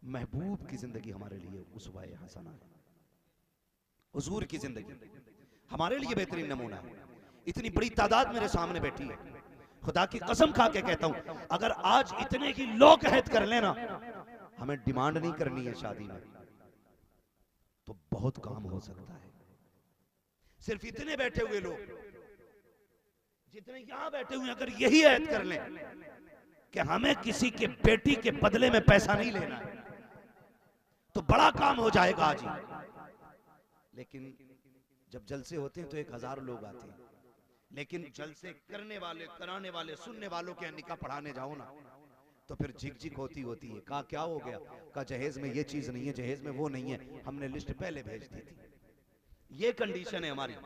महबूब की जिंदगी हमारे लिए उसवाए हसना है। हुजूर की जिंदगी हमारे लिए बेहतरीन नमूना है। इतनी बड़ी तादाद मेरे सामने बैठी है, खुदा की कसम खा के कहता हूं, अगर आज इतने की लोग अहद कर लेना, हमें डिमांड नहीं करनी है शादी में, तो बहुत काम हो सकता है। सिर्फ इतने बैठे हुए लोग, जितने यहां बैठे हुए, अगर यही अहद कर लें कि हमें किसी के बेटी के बदले में पैसा नहीं लेना है, तो बड़ा काम हो जाएगा आज ही। लेकिन जब जलसे होते हैं तो 1000 लोग आते हैं, लेकिन जलसे करने वाले, कराने वाले, सुनने वालों के निकाह पढ़ाने जाओ ना, तो फिर झिक होती है। कहा क्या हो गया? कहा जहेज में ये चीज नहीं है, जहेज में वो नहीं है, हमने लिस्ट पहले भेज दी थी। ये कंडीशन है हमारी।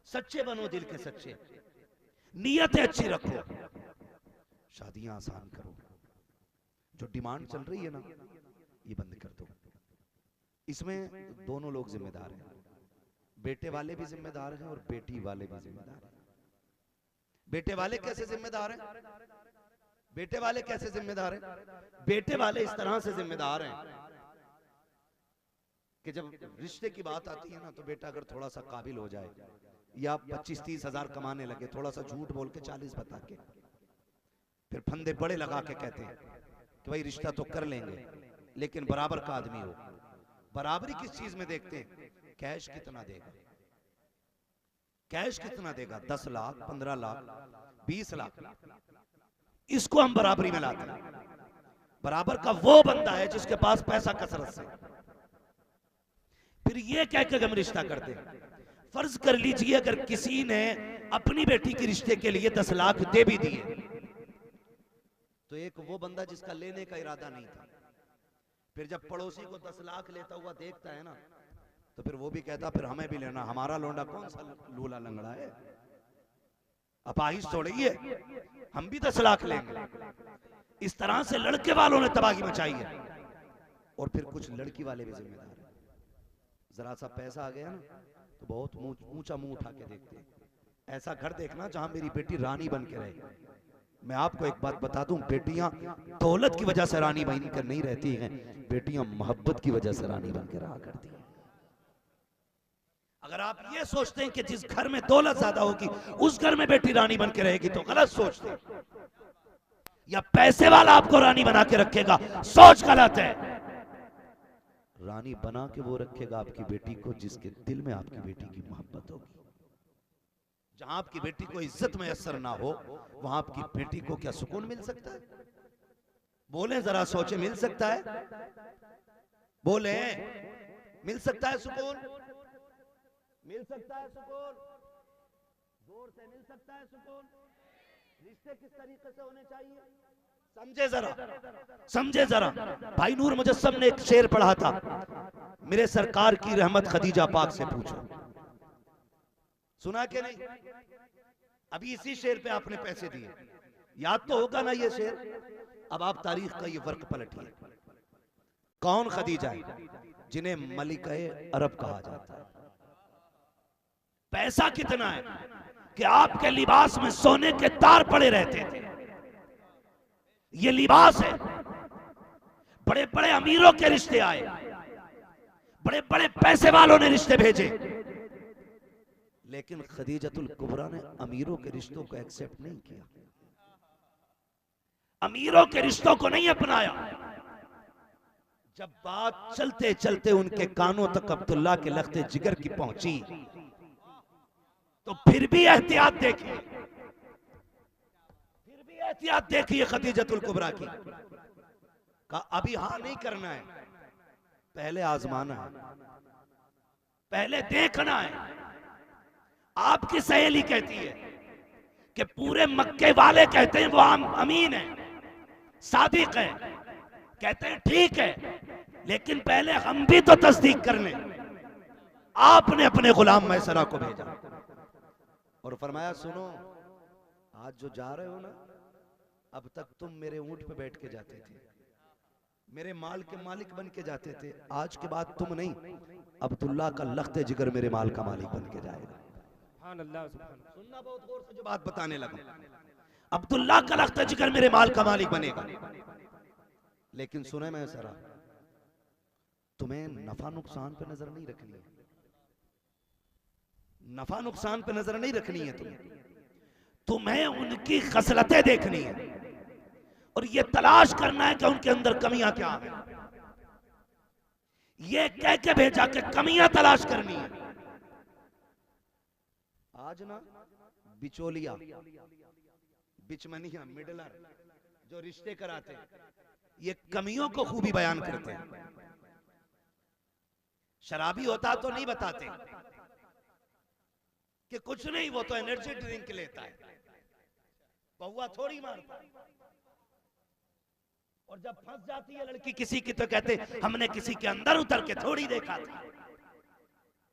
सच्चे बनो, दिल के सच्चे, नीयतें अच्छी रखो, शादियां आसान करो। जो डिमांड चल रही है ना, ये बंद कर दो। इसमें दोनों लोग जिम्मेदार हैं, बेटे वाले भी जिम्मेदार हैं और बेटी वाले भी जिम्मेदार हैं। बेटे वाले कैसे जिम्मेदार हैं? बेटे वाले कैसे जिम्मेदार हैं? बेटे वाले इस तरह से जिम्मेदार हैं कि जब रिश्ते की बात आती है ना, तो बेटा अगर थोड़ा सा काबिल हो जाए, या 25-30 हजार कमाने लगे, थोड़ा सा झूठ बोल के 40 बता के, फिर फंदे बड़े लगा के कहते हैं कि भाई रिश्ता तो कर लेंगे, लेकिन बराबर का आदमी हो। बराबरी किस चीज में देखते हैं? कैश कितना देगा, कैश कितना देगा, 10 लाख, 15 लाख, 20 लाख, इसको हम बराबरी में लाते हैं। बराबर का वो बंदा है जिसके पास पैसा कसरत से। फिर ये कह के हम रिश्ता करते हैं। फर्ज कर लीजिए अगर किसी ने अपनी बेटी के रिश्ते के लिए 10 लाख दे भी दिए, तो एक वो बंदा जिसका लेने का इरादा नहीं था, फिर जब पड़ोसी को 10 लाख लेता हुआ देखता है ना, तो फिर वो भी कहता फिर हमें भी लेना, हमारा लोंडा कौन सा लूला लंगड़ा है, अपाहिज थोड़ी है, हम भी 10 लाख लेंगे। इस तरह से लड़के वालों ने तबाही मचाई है, और फिर कुछ लड़की वाले भी जिम्मेदार हैं। जरा सा पैसा आ गया ना, तो बहुत ऊंचा मुंह उठा के देखते हैं। ऐसा घर देखना जहां मेरी बेटी रानी बन के रहे। मैं आपको एक बात बता दूं, बेटियां दौलत की वजह से रानी बन कर नहीं रहती हैं, बेटियां मोहब्बत की वजह से रानी बन के रहा करती हैं। अगर आप ये सोचते हैं कि जिस घर में दौलत ज्यादा होगी उस घर में बेटी रानी बन के रहेगी, तो गलत सोचते हैं। या पैसे वाला आपको रानी बना के रखेगा, सोच गलत है। रानी बना के वो रखेगा आपकी बेटी को जिसके दिल में आपकी बेटी की मोहब्बत होगी। जहां आपकी बेटी को इज्जत मैसर ना हो, वहां आपकी बेटी को क्या सुकून मिल सकता है? बोले जरा, सोचे, मिल सकता है? बोले, मिल सकता है सुकून? मिल सकता है सुकून? जोर से मिल सकता है सुकून? रिश्ते किस तरीके से होने चाहिए, समझे जरा, समझे जरा। भाई नूर मुजस्सम ने एक शेर पढ़ा था, मेरे सरकार की रहमत खदीजा पाक से पूछो। सुना के नहीं? अभी इसी शेर पे आपने पैसे दिए, याद तो होगा ना ये शेर। अब आप तारीख का ये वर्क पलटिए। कौन खदीजा है जिन्हें मलिकाए अरब कहा जाता है? पैसा कितना है कि आपके लिबास में सोने के तार पड़े रहते थे। ये लिबास है। बड़े बड़े अमीरों के रिश्ते आए, बड़े बड़े पैसे वालों ने रिश्ते भेजे, लेकिन खदीजतुल कुबरा ने अमीरों के रिश्तों को एक्सेप्ट नहीं किया, अमीरों के रिश्तों को नहीं अपनाया। जब बात चलते चलते उनके कानों तक अब्दुल्ला के लख्ते जिगर की पहुंची, तो फिर भी एहतियात देखिए, फिर भी एहतियात देखिए खदीजतुल कुबरा की। कहा अभी हां नहीं करना है, पहले आजमाना है, पहले देखना है। आपकी सहेली कहती है कि पूरे मक्के वाले कहते हैं वो अमीन है, सादिक है, कहते हैं ठीक है, लेकिन पहले हम भी तो तस्दीक कर लें। आपने अपने गुलाम मैसरा को भेजा और फरमाया सुनो, आज जो जा रहे हो ना, अब तक तुम मेरे ऊंट पे बैठ के जाते थे, मेरे माल के मालिक बन के जाते थे, आज के बाद तुम नहीं, अब्दुल्ला का लख्ते जिगर मेरे माल का मालिक बन के जाएगा। सुनना बहुत गौर से जो बात बताने लगा, अब्दुल्ला का लख्ते जिगर मेरे माल का मालिक बनेगा। लेकिन सुने मैं सरा, तुम्हें नफा नुकसान पे नजर नहीं रखनी है, नफा नुकसान पे नजर नहीं रखनी है तुम्हें उनकी खसलतें देखनी है और ये तलाश करना है कि उनके अंदर कमियां क्या है। ये कह के भेजा कि कमियां तलाश करनी है। आज ना बिचौलिया, बिचमनिया, मिडलर जो रिश्ते कराते हैं, ये कमियों को खूबी बयान करते हैं। शराबी होता तो नहीं बताते कि कुछ नहीं, वो तो एनर्जी ड्रिंक लेता है, बहुआ थोड़ी मारता है। और जब फंस जाती है लड़की किसी की तो कहते हमने किसी के अंदर उतर के थोड़ी देखा था।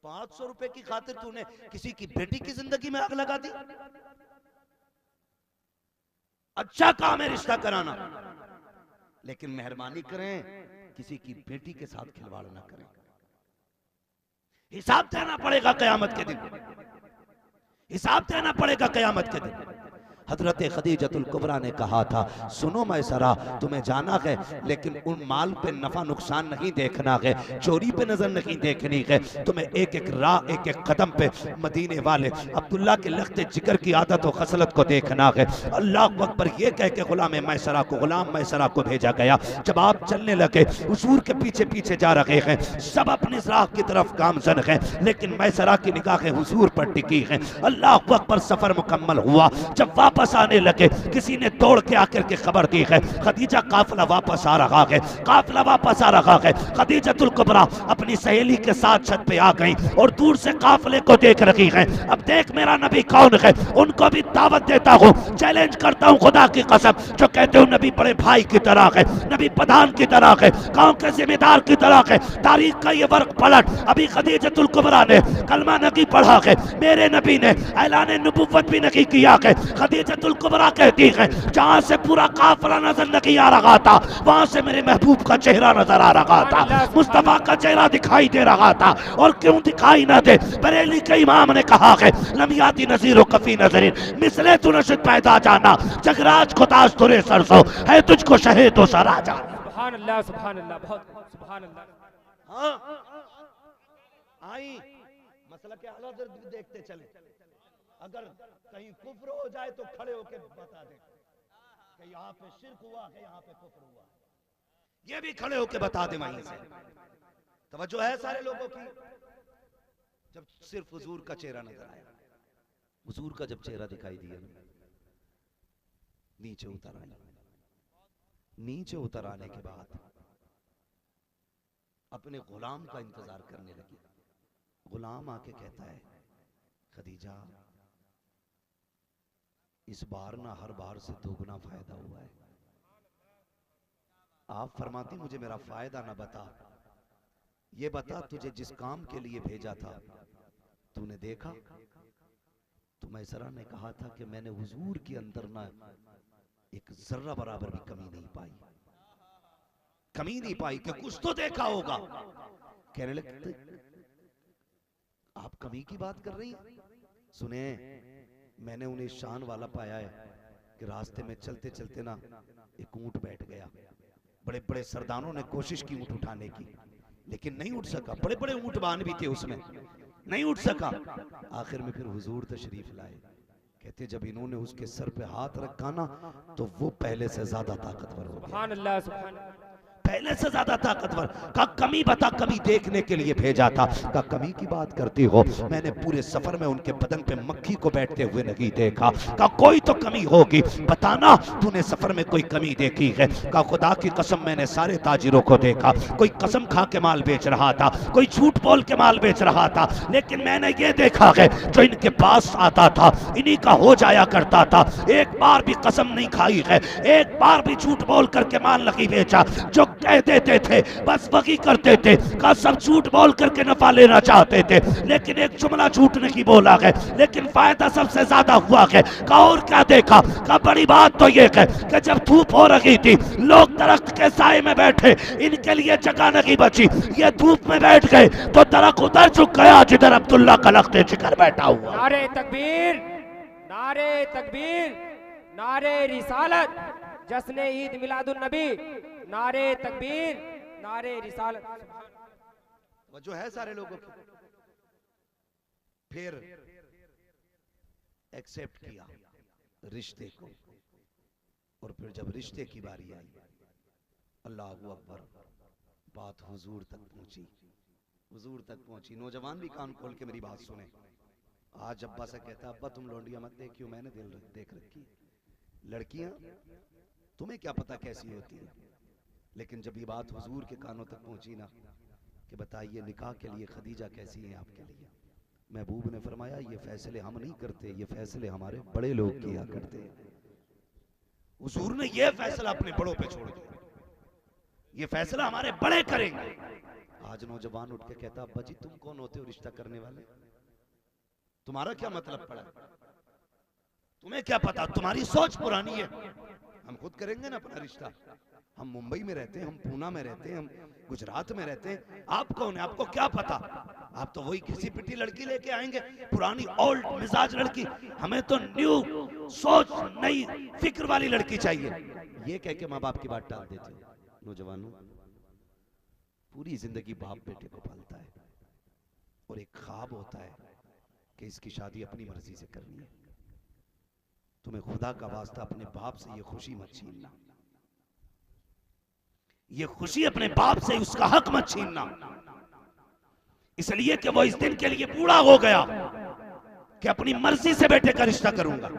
500 रुपए की खातिर तूने किसी की बेटी की जिंदगी में आग लगा दी। अच्छा काम है रिश्ता कराना, लेकिन मेहरबानी करें किसी की बेटी के साथ खिलवाड़ ना करें। हिसाब देना पड़ेगा कयामत के दिन, हिसाब देना पड़ेगा कयामत के दिन। हजरत खदीजतुल कुबरा ने कहा था, सुनो मैसरा, तुम्हें जाना है लेकिन उन माल पे नफा नुकसान नहीं देखना है, चोरी पे नजर नहीं देखनी है, तुम्हें एक एक राह, एक एक कदम पे मदीने वाले अब्दुल्ला के लख्ते जिगर की आदत और खसलत को देखना है। अल्लाह अकबर ये कह के गुलाम मैसरा को, गुलाम मैसरा को भेजा गया। जब आप चलने लगे, हुजूर के पीछे पीछे जा रहे हैं, सब अपनी राह की तरफ गामजन है, लेकिन मैसरा की निगाहें हुजूर पर टिकी हैं। अल्लाह अकबर, सफर मुकम्मल हुआ। जब वापस आने लगे, किसी ने दौड़ के आकर के खबर दी है, खदीजा काफिला वापस आ रहा है, काफिला वापस आ रहा है। खदीजतुल कुबरा अपनी सहेली के साथ छत पे आ गई और दूर से काफिले को देख रही है। अब देख मेरा नबी कौन है, उनको भी दावत देता हूँ, चैलेंज करता हूँ खुदा की कसम, जो कहते हो नबी बड़े भाई की तरह है, नबी प्रधान की तरह है, गांव के जिम्मेदार की तरह है। तारीख का ये वर्क पलट, अभी खदीजतुल कुबरा ने कलमा नहीं पढ़ा है, मेरे नबी ने ऐलान नबुव्वत भी नहीं किया है। खदीजतुल कुबरा कहती है, जहां से पूरा काफिला नजर नहीं आ रहा था, वहां से मेरे महबूब का चेहरा नजर आ रहा था, मुस्तफा का चेहरा दिखाई दे रहा था। और क्यों दिखाई ना दे, बरेली के इमाम ने कहा है, लमियाती नजीरो कफी नजरिन मिसले तू नशिद पैदा जाना, जगराज को ताज तुरे सरसो है, तुझको शहे तो सरा जा। सुभान अल्लाह, सुभान अल्लाह, बहुत सुभान अल्लाह। हाँ आई मसला के हालात देखते चले, अगर कहीं कुफ्र हो जाए तो खड़े होके बता दे कि यहाँ पे शिर्क हुआ है, यहाँ पे कुफ्र हुआ, ये भी खड़े होके बता दे। वहीं से तवज्जो है सारे लोगों की। जब सिर्फ हुजूर का चेहरा नजर आया, हुजूर का जब चेहरा दिखाई दिया, नीचे उतर आए। नीचे उतर आने के बाद अपने गुलाम का इंतजार करने लगी। गुलाम आके कहता है, खदीजा इस बार ना हर बार से दोगुना फायदा हुआ है। आप फरमाती मुझे मेरा फायदा ना बता, ये बता तुझे जिस काम के लिए भेजा था तूने देखा? तो मैसरा ने कहा था कि मैंने हुजूर के अंदर ना एक जर्रा बराबर भी कमी नहीं पाई, कमी नहीं पाई कि कुछ तो देखा होगा। कहने लगे आप कमी की बात कर रही हैं? सुने, मैंने उन्हें शान वाला पाया है कि रास्ते में चलते चलते ना एक ऊंट बैठ गया। बड़े बड़े सरदारों ने कोशिश की ऊंट उठाने की, लेकिन नहीं उठ सका। बड़े बड़े ऊंट बान भी थे उसमें, नहीं उठ सका। आखिर में फिर हुजूर तशरीफ लाए। कहते जब इन्होंने उसके सर पे हाथ रखा ना तो वो पहले से ज्यादा ताकतवर हो गया। सुभान अल्लाह, सुभान अल्लाह। पहले से ज्यादा ताकतवर। का कमी बता, कमी देखने के लिए भेजा था। का कमी की बात करती हो, मैंने पूरे सफर में उनके बदन पे मक्खी को बैठते हुए नहीं देखा। का कोई तो कमी होगी, बताना तूने सफर में कोई कमी देखी है? का खुदा की कसम मैंने सारे ताजिरों को देखा, कोई कसम खा के माल बेच रहा था, कोई झूठ बोल के माल बेच रहा था, लेकिन मैंने ये देखा है जो इनके पास आता था इन्हीं का हो जाया करता था। एक बार भी कसम नहीं खाई है, एक बार भी झूठ बोल करके माल नहीं बेचा। जो कह देते थे बस वही करते थे। का सब झूठ बोल करके नफा लेना चाहते थे, लेकिन एक जुमला झूठ नहीं बोला है, लेकिन फायदा सबसे ज्यादा हुआ है। का और क्या देखा? का बड़ी बात तो ये है कि जब धूप हो रही थी लोग दरख्त के साए में बैठे, इनके लिए जगह नहीं बची, ये धूप में बैठ गए तो दरख्त उधर झुक गया जिधर अब्दुल्ला का लख्ते जिगर बैठा हुआ। नारे तकबीर, नारे तकबीर, नारे रिसालत, जश्न ईद मिलादुन नबी, नारे तकबीर, नारे रिसालत। जो है सारे लोगों की। फिर एक्सेप्ट किया रिश्ते को, और फिर जब रिश्ते की बारी आई, अल्लाह अकबर, बात हुजूर तक पहुंची, हुजूर तक पहुंची। नौजवान भी कान खोल के मेरी बात सुने। आज अब्बा से कहता, अब्बा तुम लौंडिया मत देखियो, मैंने दिल देख रखी। लड़कियां तुम्हें क्या पता कैसी होती है, लेकिन जब ये बात हुजूर के कानों तक पहुंची ना कि बताइए निकाह के लिए खदीजा कैसी है आपके लिए, महबूब ने फरमाया ये फैसले हम नहीं करते, ये फैसले हमारे बड़े लोग किया करते हैं। हुजूर ने ये फैसला अपने बड़ों पे छोड़ दिया, ये फैसला हमारे बड़े करेंगे। आज नौजवान उठ के कहता, अब्बा जी तुम कौन होते हो रिश्ता करने वाले, तुम्हारा क्या मतलब पड़ा, तुम्हें क्या पता, तुम्हारी सोच पुरानी है, हम खुद करेंगे ना अपना रिश्ता। हम मुंबई में रहते हैं, हम पूना में रहते हैं, हम गुजरात में रहते हैं, आप कौन है, आपको क्या पता, आप तो वही किसी पिटी लड़की लेके आएंगे, पुरानी ओल्ड मिजाज लड़की, हमें तो न्यू सोच नई फिक्र वाली लड़की चाहिए। ये कह के माँ बाप की बात टाल देते हो। नौजवानों, पूरी जिंदगी बाप बेटे को पालता है, और एक ख्वाब होता है कि इसकी शादी अपनी मर्जी से करनी है। तुम्हें खुदा का वास्ता अपने बाप से ये खुशी मत छीनना, ये खुशी अपने बाप से उसका हक मत छीनना, इसलिए कि वो इस दिन के लिए बूढ़ा हो गया कि अपनी मर्जी से बेटे का रिश्ता करूंगा।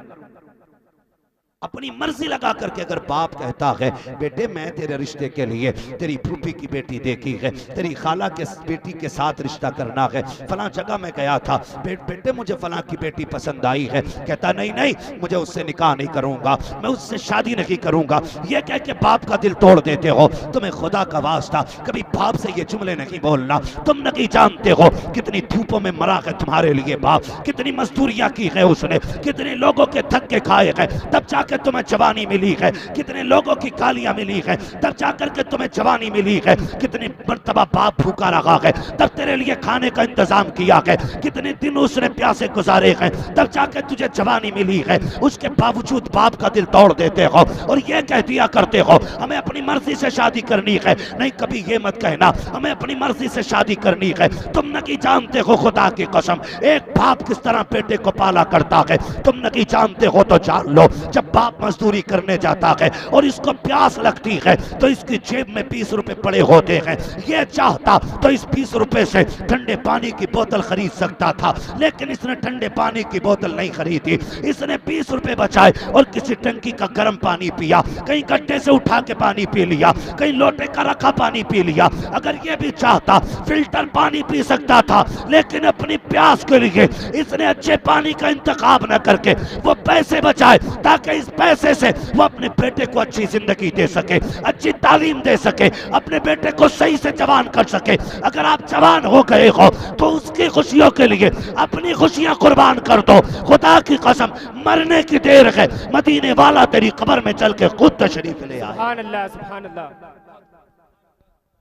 अपनी मर्जी लगा करके अगर बाप कहता है बेटे मैं तेरे रिश्ते के लिए तेरी फूफी की बेटी देखी है, तेरी खाला के बेटी के साथ रिश्ता करना है, फलां जगह मैं गया था, बेटे मुझे फलां की बेटी पसंद आई है, कहता नहीं नहीं मुझे उससे निकाह नहीं करूंगा, मैं उससे शादी नहीं करूंगा, ये कह के बाप का दिल तोड़ देते हो। तुम्हें खुदा का वास्ता कभी बाप से ये जुमले नहीं बोलना। तुम नहीं जानते हो कितनी धूपों में मरा है तुम्हारे लिए बाप, कितनी मजदूरियां की है उसने, कितने लोगों के धक्के खाए हैं, तब जाकर तुम्हें जवानी मिली है, कितने लोगों की गालियां मिली है, तब जाकर के तुम्हें जवानी मिली है, कितनी मर्तबा बाप भूखा रहा है तब तेरे लिए खाने का इंतजाम किया है, कितने दिन उसने प्यासे गुजारे हैं तब जाकर तुझे जवानी मिली है, उसके बावजूद बाप का दिल तोड़ देते हो और ये कह दिया करते हो हमें अपनी मर्जी से शादी करनी है। नहीं, कभी ये मत कहना हमें अपनी मर्जी से शादी करनी है। तुम नहीं जानते हो खुदा की कसम एक बाप किस तरह बेटे को पाला करता है, तुम नहीं जानते हो तो जान लो। जब बाप मजदूरी करने जाता है और इसको प्यास लगती है तो इसकी जेब में 20 रुपए पड़े होते हैं, ये चाहता तो इस 20 रुपए से ठंडे पानी की बोतल खरीद सकता था, लेकिन इसने ठंडे पानी की बोतल नहीं खरीदी, इसने 20 रुपए बचाए और किसी टंकी का गर्म पानी पिया, कहीं गड्ढे से उठा के पानी पी लिया, कहीं लोटे का रखा पानी पी लिया। अगर ये भी चाहता फिल्टर पानी पी सकता था, लेकिन अपनी प्यास के लिए इसने अच्छे पानी का इंतखाब न करके वो पैसे बचाए ताकि इस पैसे से वो अपने बेटे को अच्छी जिंदगी दे सके, अच्छी तालीम दे सके, अपने बेटे को सही से जवान कर सके। अगर आप जवान हो गए हो तो उसकी खुशियों के लिए अपनी खुशियां कुर्बान कर दो। खुदा की कसम मरने की देर है, मदीने वाला तेरी कब्र में चल के खुद तशरीफ ले आए। सुभान अल्लाह, सुभान अल्लाह।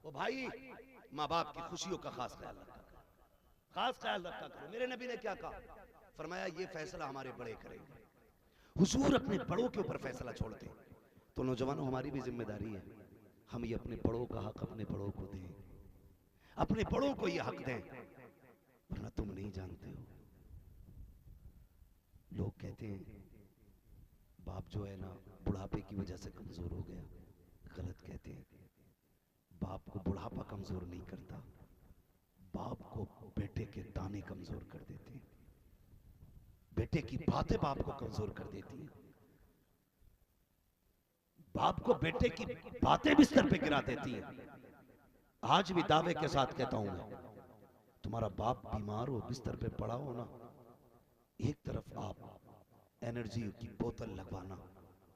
वो भाई माँ बाप की खुशियों का खास ख्याल रखा करो, खास ख्याल रखा करो। मेरे नबी ने क्या कहा, फरमाया ये फैसला हमारे बड़े करेंगे। हुजूर अपने बड़ों के ऊपर फैसला छोड़ते। तो नौजवानों हमारी भी जिम्मेदारी है, हम ये अपने बड़ों का हक अपने बड़ों को दें, अपने बड़ों को ये हक दें, वरना तुम नहीं जानते हो। लोग कहते हैं बाप जो है ना बुढ़ापे की वजह से कमजोर हो गया, गलत कहते हैं। बाप को बुढ़ापा कमजोर नहीं करता, बाप को बेटे के ताने कमजोर कर देते हैं, बेटे की बातें बाप को कमजोर कर देती हैं, बाप को बेटे की बातें बिस्तर पे गिरा देती हैं। आज भी दावे के साथ कहता हूं मैं, तुम्हारा बाप बीमार हो बिस्तर पे पड़ा हो ना, एक तरफ आप एनर्जी की बोतल लगवाना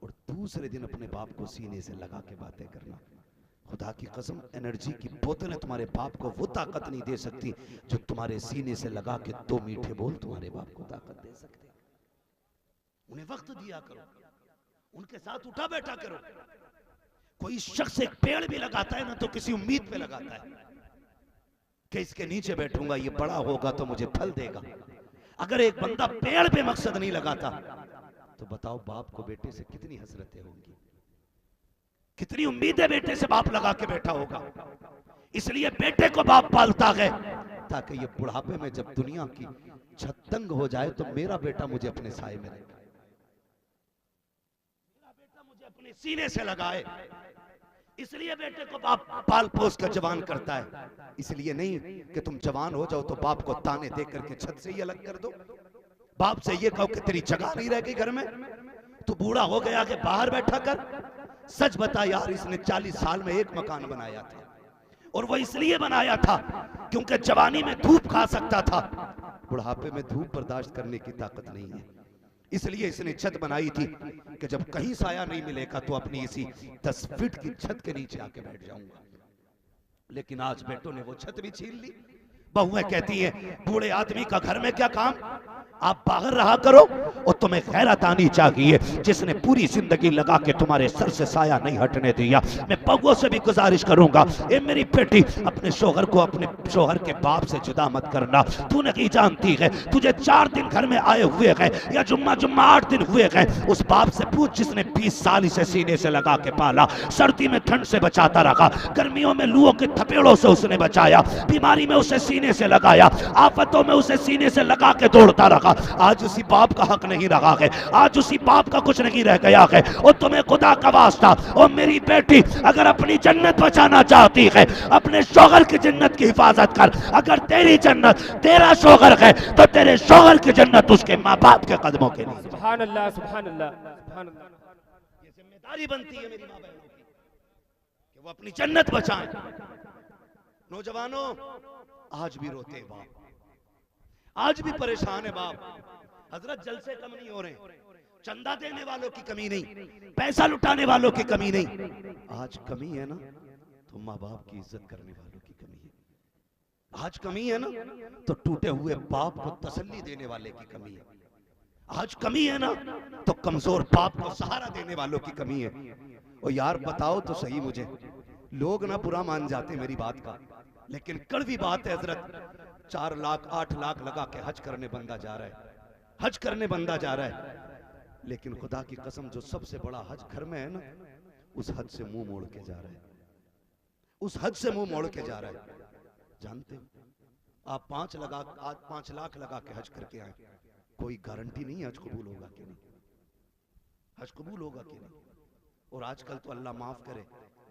और दूसरे दिन अपने बाप को सीने से लगा के बातें करना। खुदा की कसम एनर्जी की बोतलें तुम्हारे बाप को वो ताकत नहीं दे सकती जो तुम्हारे सीने से लगा के 2 मीठे बोल तुम्हारे बाप को ताकत दे सकते। उन्हें वक्त दिया करो, उनके साथ उठा बैठा करो। कोई शख्स एक पेड़ भी लगाता है ना तो किसी उम्मीद पे लगाता है कि इसके नीचे बैठूंगा ये बड़ा होगा तो मुझे फल देगा। अगर एक बंदा पेड़ पे मकसद नहीं लगाता तो बताओ बाप को बेटे से कितनी हसरतें होंगी, कितनी उम्मीदें बेटे से बाप लगा के बैठा होगा। इसलिए बेटे को बाप पालता है ताकि ये बुढ़ापे में जब दुनिया की छत तंग हो जाए तो मेरा बेटा मुझे अपने साए में रखे, मेरा बेटा मुझे अपने सीने से लगाए। इसलिए बेटे को बाप पाल पोस कर जवान करता है, इसलिए नहीं कि तुम जवान हो जाओ तो बाप को ताने दे करके छत से ही अलग कर दो। बाप से ये कहो कि तेरी जगह नहीं रह गई घर में, तू बूढ़ा हो गया कि बाहर बैठा कर। सच बता यार, इसने 40 साल में एक मकान बनाया था, और वो इसलिए बनाया था क्योंकि जवानी में धूप खा सकता था, बुढ़ापे में धूप बर्दाश्त करने की ताकत नहीं है। इसलिए इसने छत बनाई थी कि जब कहीं साया नहीं मिलेगा तो अपनी इसी 10 फीट की छत के नीचे आके बैठ जाऊंगा। लेकिन आज बेटों ने वो छत भी छीन ली। बहुएं कहती हैं बूढ़े आदमी का घर में क्या काम, आप बाहर रहा करो, और तुम्हें गैरत आनी चाहिए जिसने पूरी जिंदगी लगा के तुम्हारे सर से साया नहीं हटने दिया। मैं बहुओं से भी गुजारिश करूंगा, ए मेरी बेटी, अपने शोहर को अपने शोहर के बाप से जुदा मत करना। तू नहीं जानती है, तुझे 4 दिन घर में आए हुए हैं या जुम्मा 8 दिन हुए हैं, उस बाप से पूछ जिसने 20 साल इसे सीने से लगा के पाला, सर्दी में ठंड से बचाता रखा, गर्मियों में लूओं के थपेड़ों से उसने बचाया, बीमारी में उसे सीने से लगाया, आफतों में उसे सीने से लगा के दौड़ता रखा। आज उसी बाप का हक नहीं रहा है, आज उसी बाप का कुछ नहीं रह गया है। और तुम्हें खुदा का वास्ता, और मेरी बेटी, अगर अपनी जन्नत बचाना चाहती है, अपने शोहर की जन्नत की हिफाजत कर। अगर तेरी जन्नत तेरा शोहर है तो तेरे शोहर की जन्नत उसके माँ बाप के कदमों के नीचे। सुभान अल्लाह, सुभान अल्लाह, सुभान अल्लाह। ये जिम्मेदारी बनती है मेरी माँ बहनों की कि वो अपनी जन्नत बचाएं। नौजवानों, आज भी रोते हैं बाप, आज भी परेशान है बाप। हजरत जलसे कम नहीं हो रहे, चंदा देने वालों की कमी नहीं, पैसा लुटाने वालों की कमी नहीं, आज कमी है ना तो माँ बाप की इज्जत करने वालों की कमी है। आज कमी है ना तो टूटे हुए बाप को तसल्ली देने वाले की कमी है। आज कमी है ना तो कमजोर बाप को सहारा देने वालों की कमी है। और यार बताओ तो सही, मुझे लोग ना बुरा मान जाते मेरी बात का, लेकिन कड़वी बात है हजरत। 4 लाख 8 लाख लगा के हज करने बंदा जा रहा है, हज करने बंदा जा रहा है, लेकिन खुदा की कसम जो सबसे बड़ा हज घर में है ना, उस हज से मुंह मोड़ के जा रहा है, उस हज से मुंह मोड़ के जा रहा है। जानते हो आप 5 लाख लगा के हज करके आए, कोई गारंटी नहीं हज कबूल होगा कि नहीं, हज कबूल होगा कि नहीं। और आजकल तो अल्लाह माफ करे,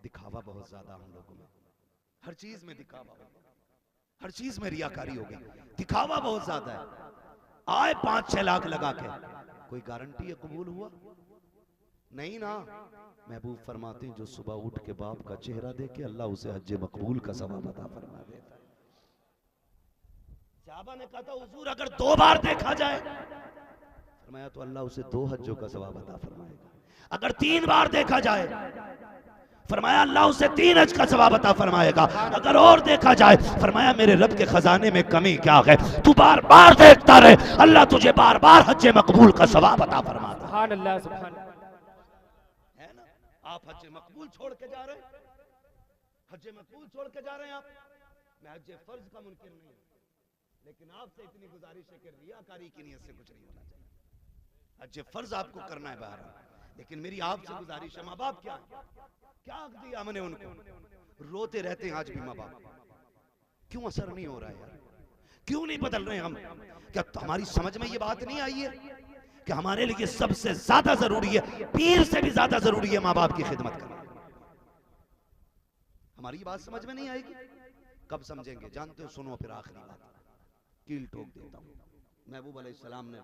दिखावा बहुत ज्यादा हम लोगों में, हर चीज में दिखावा हो, हर चीज में रियाकारी हो गई, दिखावा बहुत ज्यादा है। आए 5-6 लाख लगा के, कोई गारंटी है कबूल हुआ नहीं ना। महबूब फरमाते हैं जो सुबह उठ के बाप का चेहरा देखे अल्लाह उसे हज मकबूल का सवाब अता फरमा देता है। सहाबा ने कहा था हुजूर अगर 2 बार देखा जाए, फरमाया तो अल्लाह उसे 2 हज्जों का सवाब अता फरमाएगा। अगर 3 बार देखा जाए, फरमाया अल्लाह उसे 3 हज का सवाब अता फरमाएगा। अगर और देखा जाए, फरमाया मेरे रब के खजाने में कमी क्या है, तू बार बार देखता रहे, अल्लाह तुझे बार बार हज मकबूल का सवाब अता फरमाता। सुभान अल्लाह, सुभान है ना। आप हज मकबूल छोड़ के जा रहे हैं, हज मकबूल छोड़ के जा रहे हैं आप। मैं हज फर्ज का मुनकिर नहीं हूं, लेकिन आपसे इतनी गुजारिश है कि रियाकारी की नीयत से कुछ नहीं होना चाहिए। हज फर्ज आपको करना है बाहर, लेकिन मेरी आपसे गुजारिश है, माँ बाप क्या हक दिया हमने उनको, रोते रहते हैं आज भी माँ बाप। क्यों असर नहीं हो रहा है यार, क्यों नहीं बदल रहे हम? क्या हमारी समझ में ये बात नहीं आई है कि हमारे लिए सबसे ज्यादा जरूरी है, पीर से भी ज्यादा जरूरी है माँ बाप की खिदमत करना? हमारी ये बात समझ में नहीं आएगी, कब समझेंगे जानते हो? सुनो फिर आखिरी बात, कील ठोक देता हूँ। महबूब अलैहिस्सलाम ने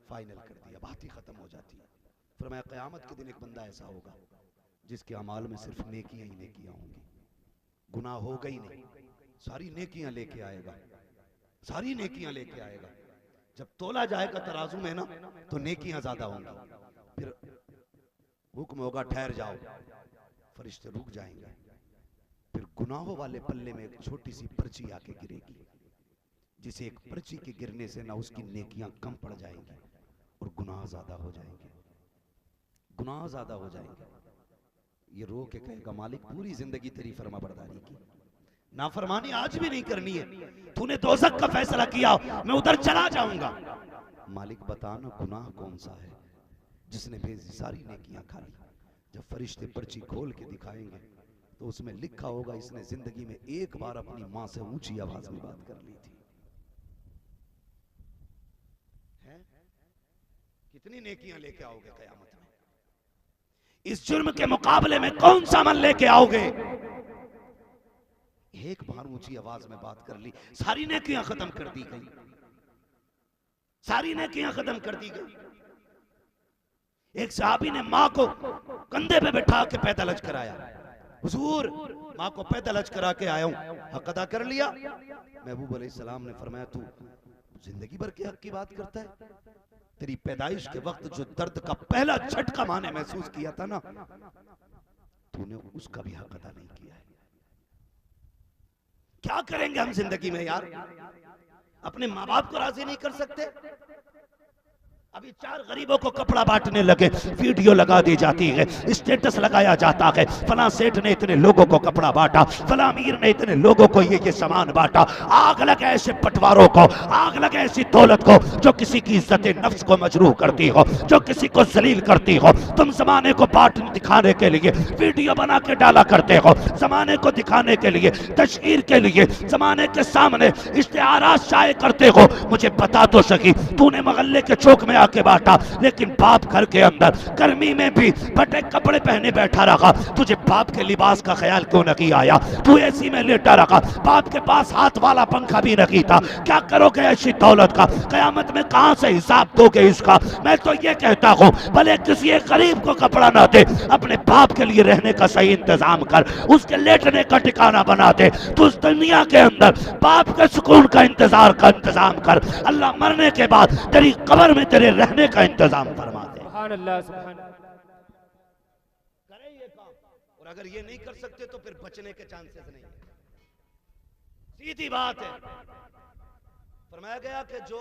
फाइनल कर दिया, बात ही खत्म हो जाती है। फरमाया क़यामत के दिन एक बंदा ऐसा होगा जिसके अमाल में सिर्फ नेकियां ही नेकियां होंगी, गुनाह होगा ही नहीं, सारी नेकियां लेके आएगा, सारी नेकियां लेके आएगा। जब तोला जाएगा तराजू में ना तो नेकियां ज्यादा होंगी, फिर हुक्म होगा ठहर जाओ, फरिश्ते रुक जाएंगे, फिर गुनाहों वाले पल्ले में एक छोटी सी पर्ची आके गिरेगी, जिसे एक पर्ची के गिरने से ना उसकी नेकियां कम पड़ जाएंगी और गुनाह ज्यादा हो जाएंगे, गुनाह ज्यादा हो जाएंगे। ये रो के कहेगा मालिक पूरी जिंदगी तेरी फरमा बरदारी की, नाफरमानी आज भी नहीं करनी है, तूने दोज़ख का फैसला किया मैं उधर चला जाऊंगा। मालिक बताना गुनाह कौन सा है जिसने भेजी सारी नेकियां खा ली। जब फरिश्ते पर्ची खोल के दिखाएंगे तो उसमें लिखा होगा इसने जिंदगी में एक बार अपनी मां से ऊंची आवाज में बात कर ली थी। है? कितनी नेकियां लेके आओगे कयामत में? इस जुर्म के मुकाबले में कौन सा अमल लेके आओगे? एक बार ऊंची आवाज में बात कर ली, सारी नेकियां खत्म कर दी गई, सारी नेकियां खत्म कर दी गई। एक सहाबी ने मां को कंधे पे बैठा के पैदल हज कराया। हुजूर, मां को पैदल हज करा के आया हूं, हक अदा कर लिया? महबूब अलैहिस्सलाम ने फरमाया, तू जिंदगी भर के हक की बात करता है? तेरी पैदाइश के वक्त जो दर्द का पहला झटका माने महसूस किया था ना, तूने उसका भी हक अदा नहीं किया है। क्या करेंगे हम जिंदगी में यार? अपने माँ बाप को राजी नहीं कर सकते? अभी 4 गरीबों को कपड़ा बांटने लगे, वीडियो लगा दी जाती है, स्टेटस लगाया जाता है, फला सेठ ने इतने लोगों को कपड़ा बांटा, फला अमीर ने इतने लोगों को ये सामान बांटा। आग लगे ऐसे पटवारों को, आग लगे ऐसी दौलत को जो किसी की इज्जत नफ्स को मजरूह करती हो, जो किसी को जलील करती हो। तुम जमाने को बाट दिखाने के लिए वीडियो बना के डाला करते हो, जमाने को दिखाने के लिए, तशहीर के लिए, जमाने के सामने इश्तिहारात शाये करते हो। मुझे बता तो सकी, तूने मोहल्ले के चौक में के बांटा, लेकिन बाप घर के अंदर गर्मी में भी फटे कपड़े पहने बैठा रहा। तुझे बाप के लिबास का ख्याल क्यों नहीं आया? तू एसी में लेटा रहा, बाप के पास हाथ वाला पंखा भी नहीं था। क्या करोगे ऐसी दौलत का? कयामत में कहां से हिसाब दोगे इसका? मैं तो ये कहता हूं, भले किसी एक गरीब को कपड़ा ना दे, अपने बाप के लिए रहने का सही इंतजाम कर, उसके लेटने का ठिकाना बना दे। तू उस दुनिया के अंदर बाप के सुकून का इंतजाम कर। अल्लाह मरने के बाद तेरी कब्र में तेरे रहने का इंतजाम फरमा दे। सुभान अल्लाह, सुभान अल्लाह। करें ये काम, और अगर ये नहीं कर सकते तो फिर बचने के चांसेस नहीं है। सीधी बात है। फरमाया गया कि जो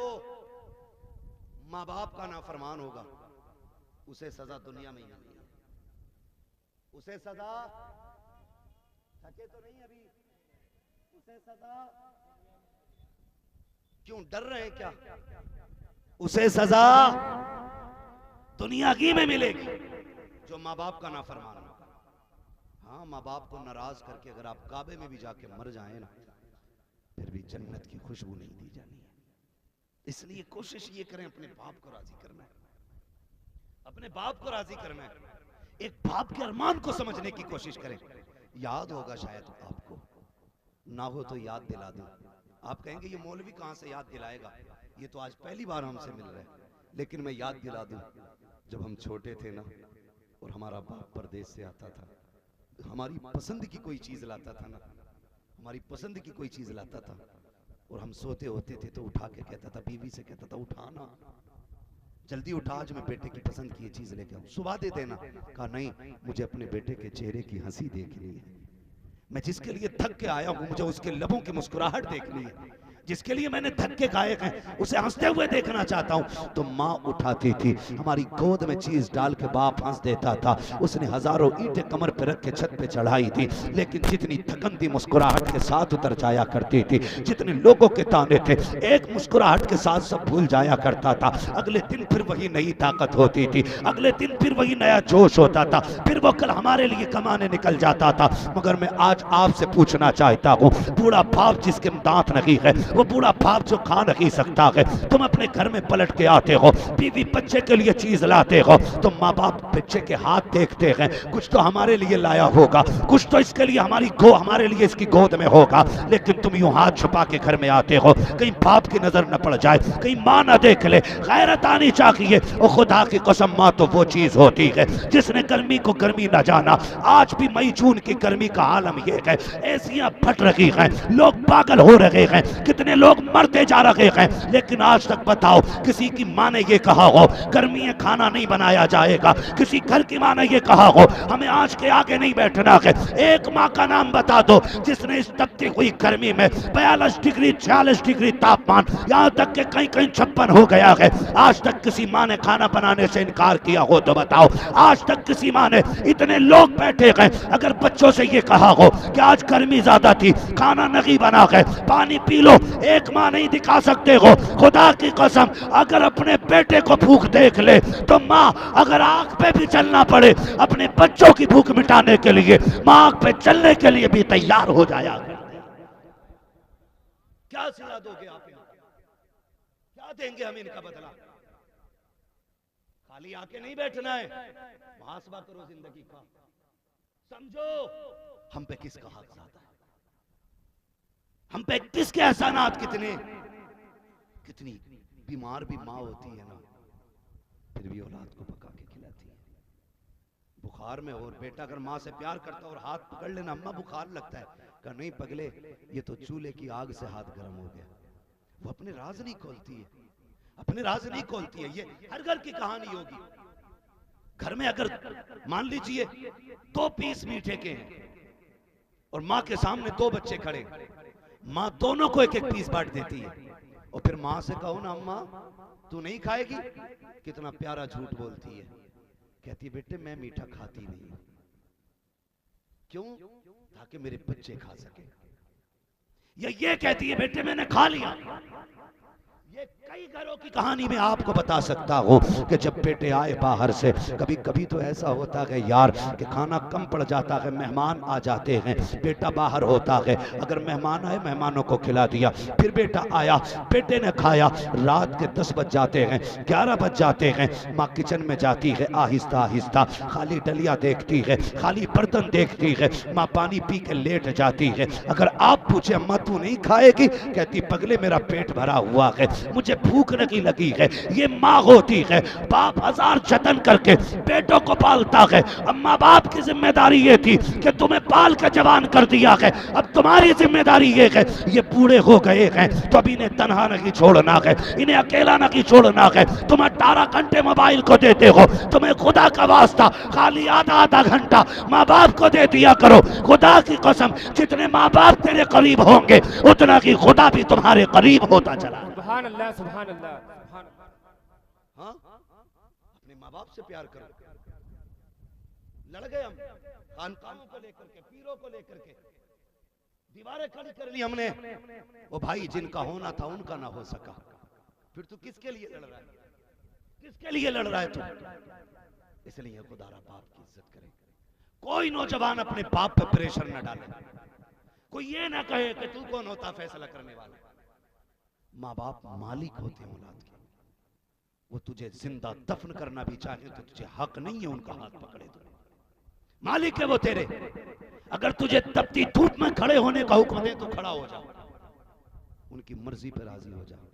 माँ बाप का नाफरमान होगा उसे सजा दुनिया में ही मिलेगी। उसे सजा, थके तो नहीं अभी, उसे सजा, क्यों डर रहे हैं क्या? उसे सजा दुनिया की में मिलेगी जो माँ बाप का नाफरमान होगा। हाँ, माँ बाप को नाराज करके अगर आप काबे में भी जाके मर जाए ना, फिर भी जन्नत की खुशबू नहीं दी जानी है। इसलिए कोशिश ये करें, अपने बाप को राजी करना है, अपने बाप को राजी करना है। एक बाप के अरमान को समझने की कोशिश करें। याद होगा शायद आपको, ना हो तो याद दिला दूं। आप कहेंगे ये मौलवी कहां से याद दिलाएगा, ये तो आज पहली बार हमसे मिल रहे हैं। लेकिन मैं याद दिला दूं, जब हम छोटे थे ना और हमारा बाप परदेश से आता था, हमारी पसंद की कोई चीज लाता था ना, हमारी पसंद की कोई चीज लाता था, और हम सोते होते थे तो उठा के कहता था, बीवी से कहता था, उठाना, जल्दी उठा, आज मैं बेटे की पसंद की ये चीज लेके आऊं, सुबह दे देना। कहा नहीं, मुझे अपने बेटे के चेहरे की हंसी देखनी है। मैं जिसके लिए थक के आया हूं, मुझे उसके लबों की मुस्कुराहट देखनी है। जिसके लिए मैंने धक्के खाए हैं उसे हंसते हुए देखना चाहता हूं। तो माँ उठाती थी, हमारी गोद में चीज डाल के बाप हंस देता था। उसने हजारों ईंटें कमर पे रख के छत पे चढ़ाई थी, लेकिन जितनी थकंती मुस्कुराहट के साथ उतर जाया करती थी, जितने लोगों के ताने थे, एक मुस्कुराहट के साथ सब भूल जाया करता था। अगले दिन फिर वही नई ताकत होती थी, अगले दिन फिर वही नया जोश होता था, फिर वो कल हमारे लिए कमाने निकल जाता था। मगर मैं आज आपसे पूछना चाहता हूँ, बूढ़ा बाप जिसके दांत नहीं है, वो बूढ़ा बाप जो खा नहीं सकता है, तुम अपने घर में पलट के आते हो, बीवी बच्चे के लिए चीज लाते हो, तो माँ बाप बच्चे के हाथ देखते हैं, कुछ तो हमारे लिए लाया होगा, कुछ तो इसके लिए हमारे लिए इसकी गोद में होगा। लेकिन तुम यूं हाथ छुपा के घर में आते हो, कहीं बाप की नजर न पड़ जाए, कहीं माँ न देख ले। गैरत आनी चाहिए। और खुदा की कसम, माँ तो वो चीज होती है जिसने गर्मी को गर्मी न जाना। आज भी मई जून की गर्मी का आलम यह है, एसियां फट रही हैं, लोग पागल हो रहे हैं, कितने लोग मरते जा रहे हैं। लेकिन आज तक बताओ, किसी की माँ ने ये कहा हो गर्मी में खाना नहीं बनाया जाएगा? किसी घर की माँ ने ये कहा हो हमें आज के आगे नहीं बैठना है? एक माँ का नाम बता दो जिसने इस तपती हुई गर्मी में 42 डिग्री 46 डिग्री तापमान, यहाँ तक के कहीं कहीं 56 हो गया है, आज तक किसी माँ ने खाना बनाने से इनकार किया हो तो बताओ? आज तक किसी माँ ने, इतने लोग बैठे हैं, अगर बच्चों से ये कहा हो कि आज गर्मी ज्यादा थी, खाना नहीं बना है, पानी पी लो, एक माँ नहीं दिखा सकते हो। खुदा की कसम अगर अपने बेटे को भूख देख ले तो माँ अगर आंख पे भी चलना पड़े अपने बच्चों की भूख मिटाने के लिए माँ आंख पे चलने के लिए भी तैयार हो जाया। क्या सिला दोगे आप इनको? क्या देंगे हम इनका बदला? खाली आके नहीं बैठना है, मुहासबा करो जिंदगी का। समझो हम पे किसका हक ज्यादा है, हम पे किसके एहसानात कितने। कितनी बीमार भी माँ होती है ना, फिर भी औलाद को पका के खिलाती है। बुखार में और बेटा अगर माँ से प्यार करता और हाथ पकड़ लेना, अम्मा बुखार लगता है, कहा नहीं पगले ये तो चूल्हे की आग से हाथ गर्म हो गया। वो अपने राज नहीं खोलती है, अपने राज नहीं खोलती है। ये हर घर की कहानी होगी। घर में अगर मान लीजिए 2 पीस मीठे के हैं और माँ के सामने 2 बच्चे खड़े, माँ दोनों को एक एक पीस बांट देती है। और फिर माँ से कहो ना अम्मा तू नहीं खाएगी, कितना प्यारा झूठ बोलती है। कहती है बेटे मैं मीठा खाती नहीं। क्यों? ताकि मेरे बच्चे खा सके। या ये कहती है बेटे मैंने खा लिया। ये कई घरों की कहानी में आपको बता सकता हूं कि जब बेटे आए बाहर से, कभी कभी तो ऐसा होता है यार कि खाना कम पड़ जाता है, मेहमान आ जाते हैं, बेटा बाहर होता है, अगर मेहमान आए मेहमानों को खिला दिया, फिर बेटा आया बेटे ने खाया, रात के 10 बज जाते हैं 11 बज जाते हैं, माँ किचन में जाती है आहिस्ता आहिस्ता, खाली डलिया देखती है, खाली बर्तन देखती है, माँ पानी पी के लेट जाती है। अगर आप पूछे अम्मा तू नहीं खाएगी, कहती पगले मेरा पेट भरा हुआ है, मुझे भूख नहीं लगी है। ये माँ होती है, बाप 1000 जतन करके बेटों को पालता है। अम्मा बाप की जिम्मेदारी ये थी कि तुम्हें पाल के जवान कर दिया है, अब तुम्हारी जिम्मेदारी ये है ये बूढ़े हो गए हैं तो अब इन्हें तन्हा नहीं छोड़ना है, इन्हें अकेला नहीं छोड़ना है। तुम 18 घंटे मोबाइल को देते हो, तुम्हें खुदा का वास्ता खाली आधा घंटा माँ बाप को दे दिया करो। खुदा की कसम जितने माँ बाप तेरे करीब होंगे उतना की खुदा भी तुम्हारे करीब होता चला। सुभान अल्लाह, सुभान अल्लाह, सुभान अल्लाह। हाँ अपने माँ बाप से प्यार करो। लड़ गए हम खानकानों को लेकर के, पीरों को लेकर के, दीवारें खड़ी कर ली हमने। वो भाई जिनका होना था उनका ना हो सका, फिर तू किसके लिए लड़ रहा है? किसके लिए लड़ रहा है तू? इसलिए खुदारा बाप की इज्जत करे। कोई नौजवान अपने बाप पे प्रेशर न डाले, कोई ये ना कहे कि तू कौन होता फैसला करने वाला। माँ बाप मालिक होते हैं औलाद के, वो तुझे जिंदा दफन करना भी चाहे तो तुझे हक नहीं है उनका हाथ पकड़े। तो मालिक है वो तेरे। अगर तुझे तपती धूप में खड़े होने का हुक्म दे तो खड़ा हो जाओ, उनकी मर्जी पर राजी हो जाओ,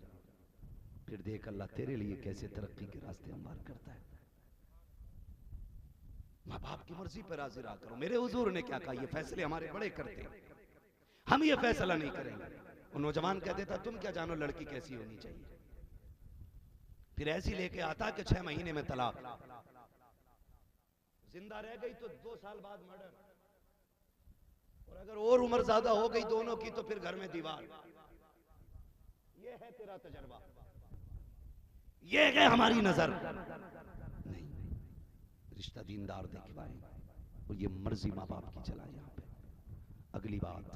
फिर देख अल्लाह तेरे लिए कैसे तरक्की के रास्ते हमवार करता है। माँ बाप की मर्जी पर राजी रहा करो। मेरे हुजूर ने क्या कहा, ये फैसले हमारे बड़े करते हैं, हम ये फैसला नहीं करेंगे। वो नौजवान कहते था तुम क्या जानो लड़की कैसी होनी चाहिए, फिर ऐसी लेके आता कि 6 महीने में तलाक, जिंदा रह गई तो 2 साल बाद मर्डर, और अगर और उम्र ज्यादा हो गई दोनों की तो फिर घर में दीवार। ये है तेरा तजर्बा, ये है हमारी नजर। नहीं, रिश्ता दीनदार देख पाए और ये मर्जी माँ बाप की चला। यहाँ पे अगली बात,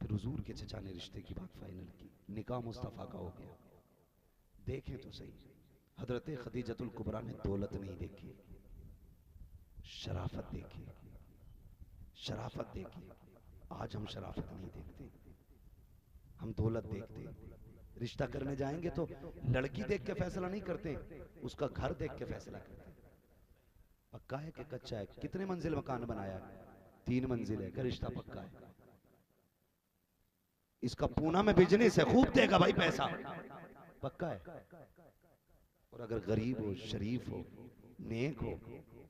फिर हुजूर के चचा ने रिश्ते की बात फाइनल की, निकाह मुस्तफा का हो गया। देखें तो सही, हजरत खदीजतुल कुबरा ने दौलत नहीं देखी, शराफत देखी, शराफत देखी। आज हम शराफत नहीं देखते, हम दौलत देखते। रिश्ता करने जाएंगे तो लड़की देख के फैसला नहीं करते, उसका घर देख के फैसला करते। पक्का है कि कच्चा है? कितने मंजिल मकान बनाया है? 3 मंजिल है, क्या रिश्ता पक्का है? इसका पूना में बिजनेस है, खूब देगा भाई पैसा, पक्का है। और अगर गरीब हो, शरीफ हो, नेक हो,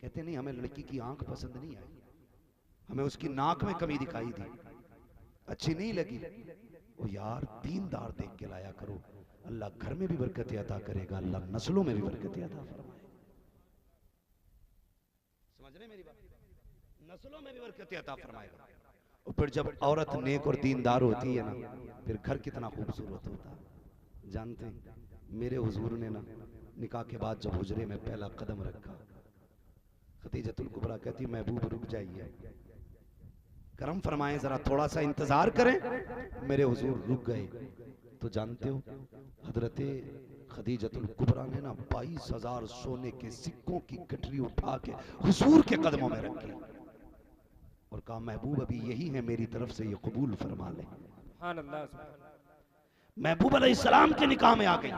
कहते नहीं हमें लड़की की आंख पसंद नहीं आई, हमें उसकी नाक में कमी दिखाई दी, अच्छी नहीं लगी, वो यार दीनदार देख के लाया करो। अल्लाह घर में भी बरकत अता करेगा, अल्लाह नस्लों में भी बरकत अता फरमाए। समझ रहे मेरी बात? नस्लों में भी बरकत अता फरमाएगा। और फिर जब औरत नेक और दीनदार होती है ना, फिर घर कितना खूबसूरत होता है। जानते हैं मेरे हुजूर ने ना निकाह के बाद जब हुजरे में पहला कदम रखा, खदीजतुल कुबरा कहती महबूब रुक जाइए, करम फरमाएं, जरा थोड़ा सा इंतजार करें। मेरे हुजूर रुक गए। तो जानते हो हजरते खदीजतुल कुबरा ने ना 22,000 सोने के सिक्कों की गठरी उठा के हुजूर के कदमों में रखी और कहा, महबूब अभी यही है, मेरी तरफ से ये कबूल फरमा ले। सुभान अल्लाह, सुभान अल्लाह। महबूब अलैहिस्सलाम के निकाह में आ गई,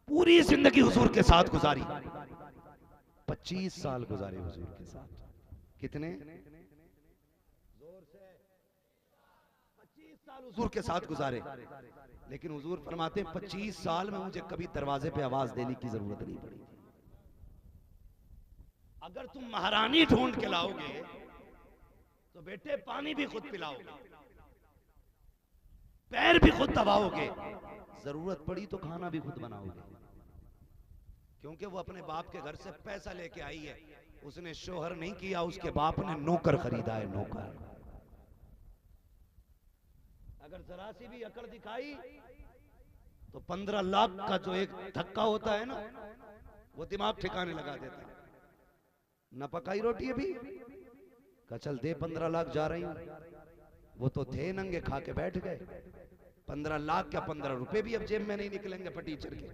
पूरी जिंदगी हुजूर के साथ गुजारी, 25 साल गुजारे हुजूर के साथ। कितने? जोर से 25 साल हुजूर के साथ गुजारे। लेकिन हुजूर फरमाते हैं 25 साल में मुझे कभी दरवाजे पे आवाज देने की जरूरत नहीं पड़ी। अगर तुम महारानी ढूंढ के लाओगे तो बेटे पानी भी खुद पिलाओगे, पैर भी खुद दबाओगे, जरूरत पड़ी तो खाना भी खुद बनाओगे, क्योंकि वो अपने बाप के घर से पैसा लेके आई है। उसने शोहर नहीं किया, उसके बाप ने नौकर खरीदा है, नौकर। अगर जरा सी भी अकड़ दिखाई तो 15 लाख का जो एक धक्का होता है ना, वो दिमाग ठिकाने लगा देता है। न पकाई रोटी अभी का चल दे 15 लाख जा रही हूं। वो तो थे नंगे, खा के बैठ गए। 15 लाख क्या 15 रुपए भी अब जेब में नहीं निकलेंगे फटीचर के,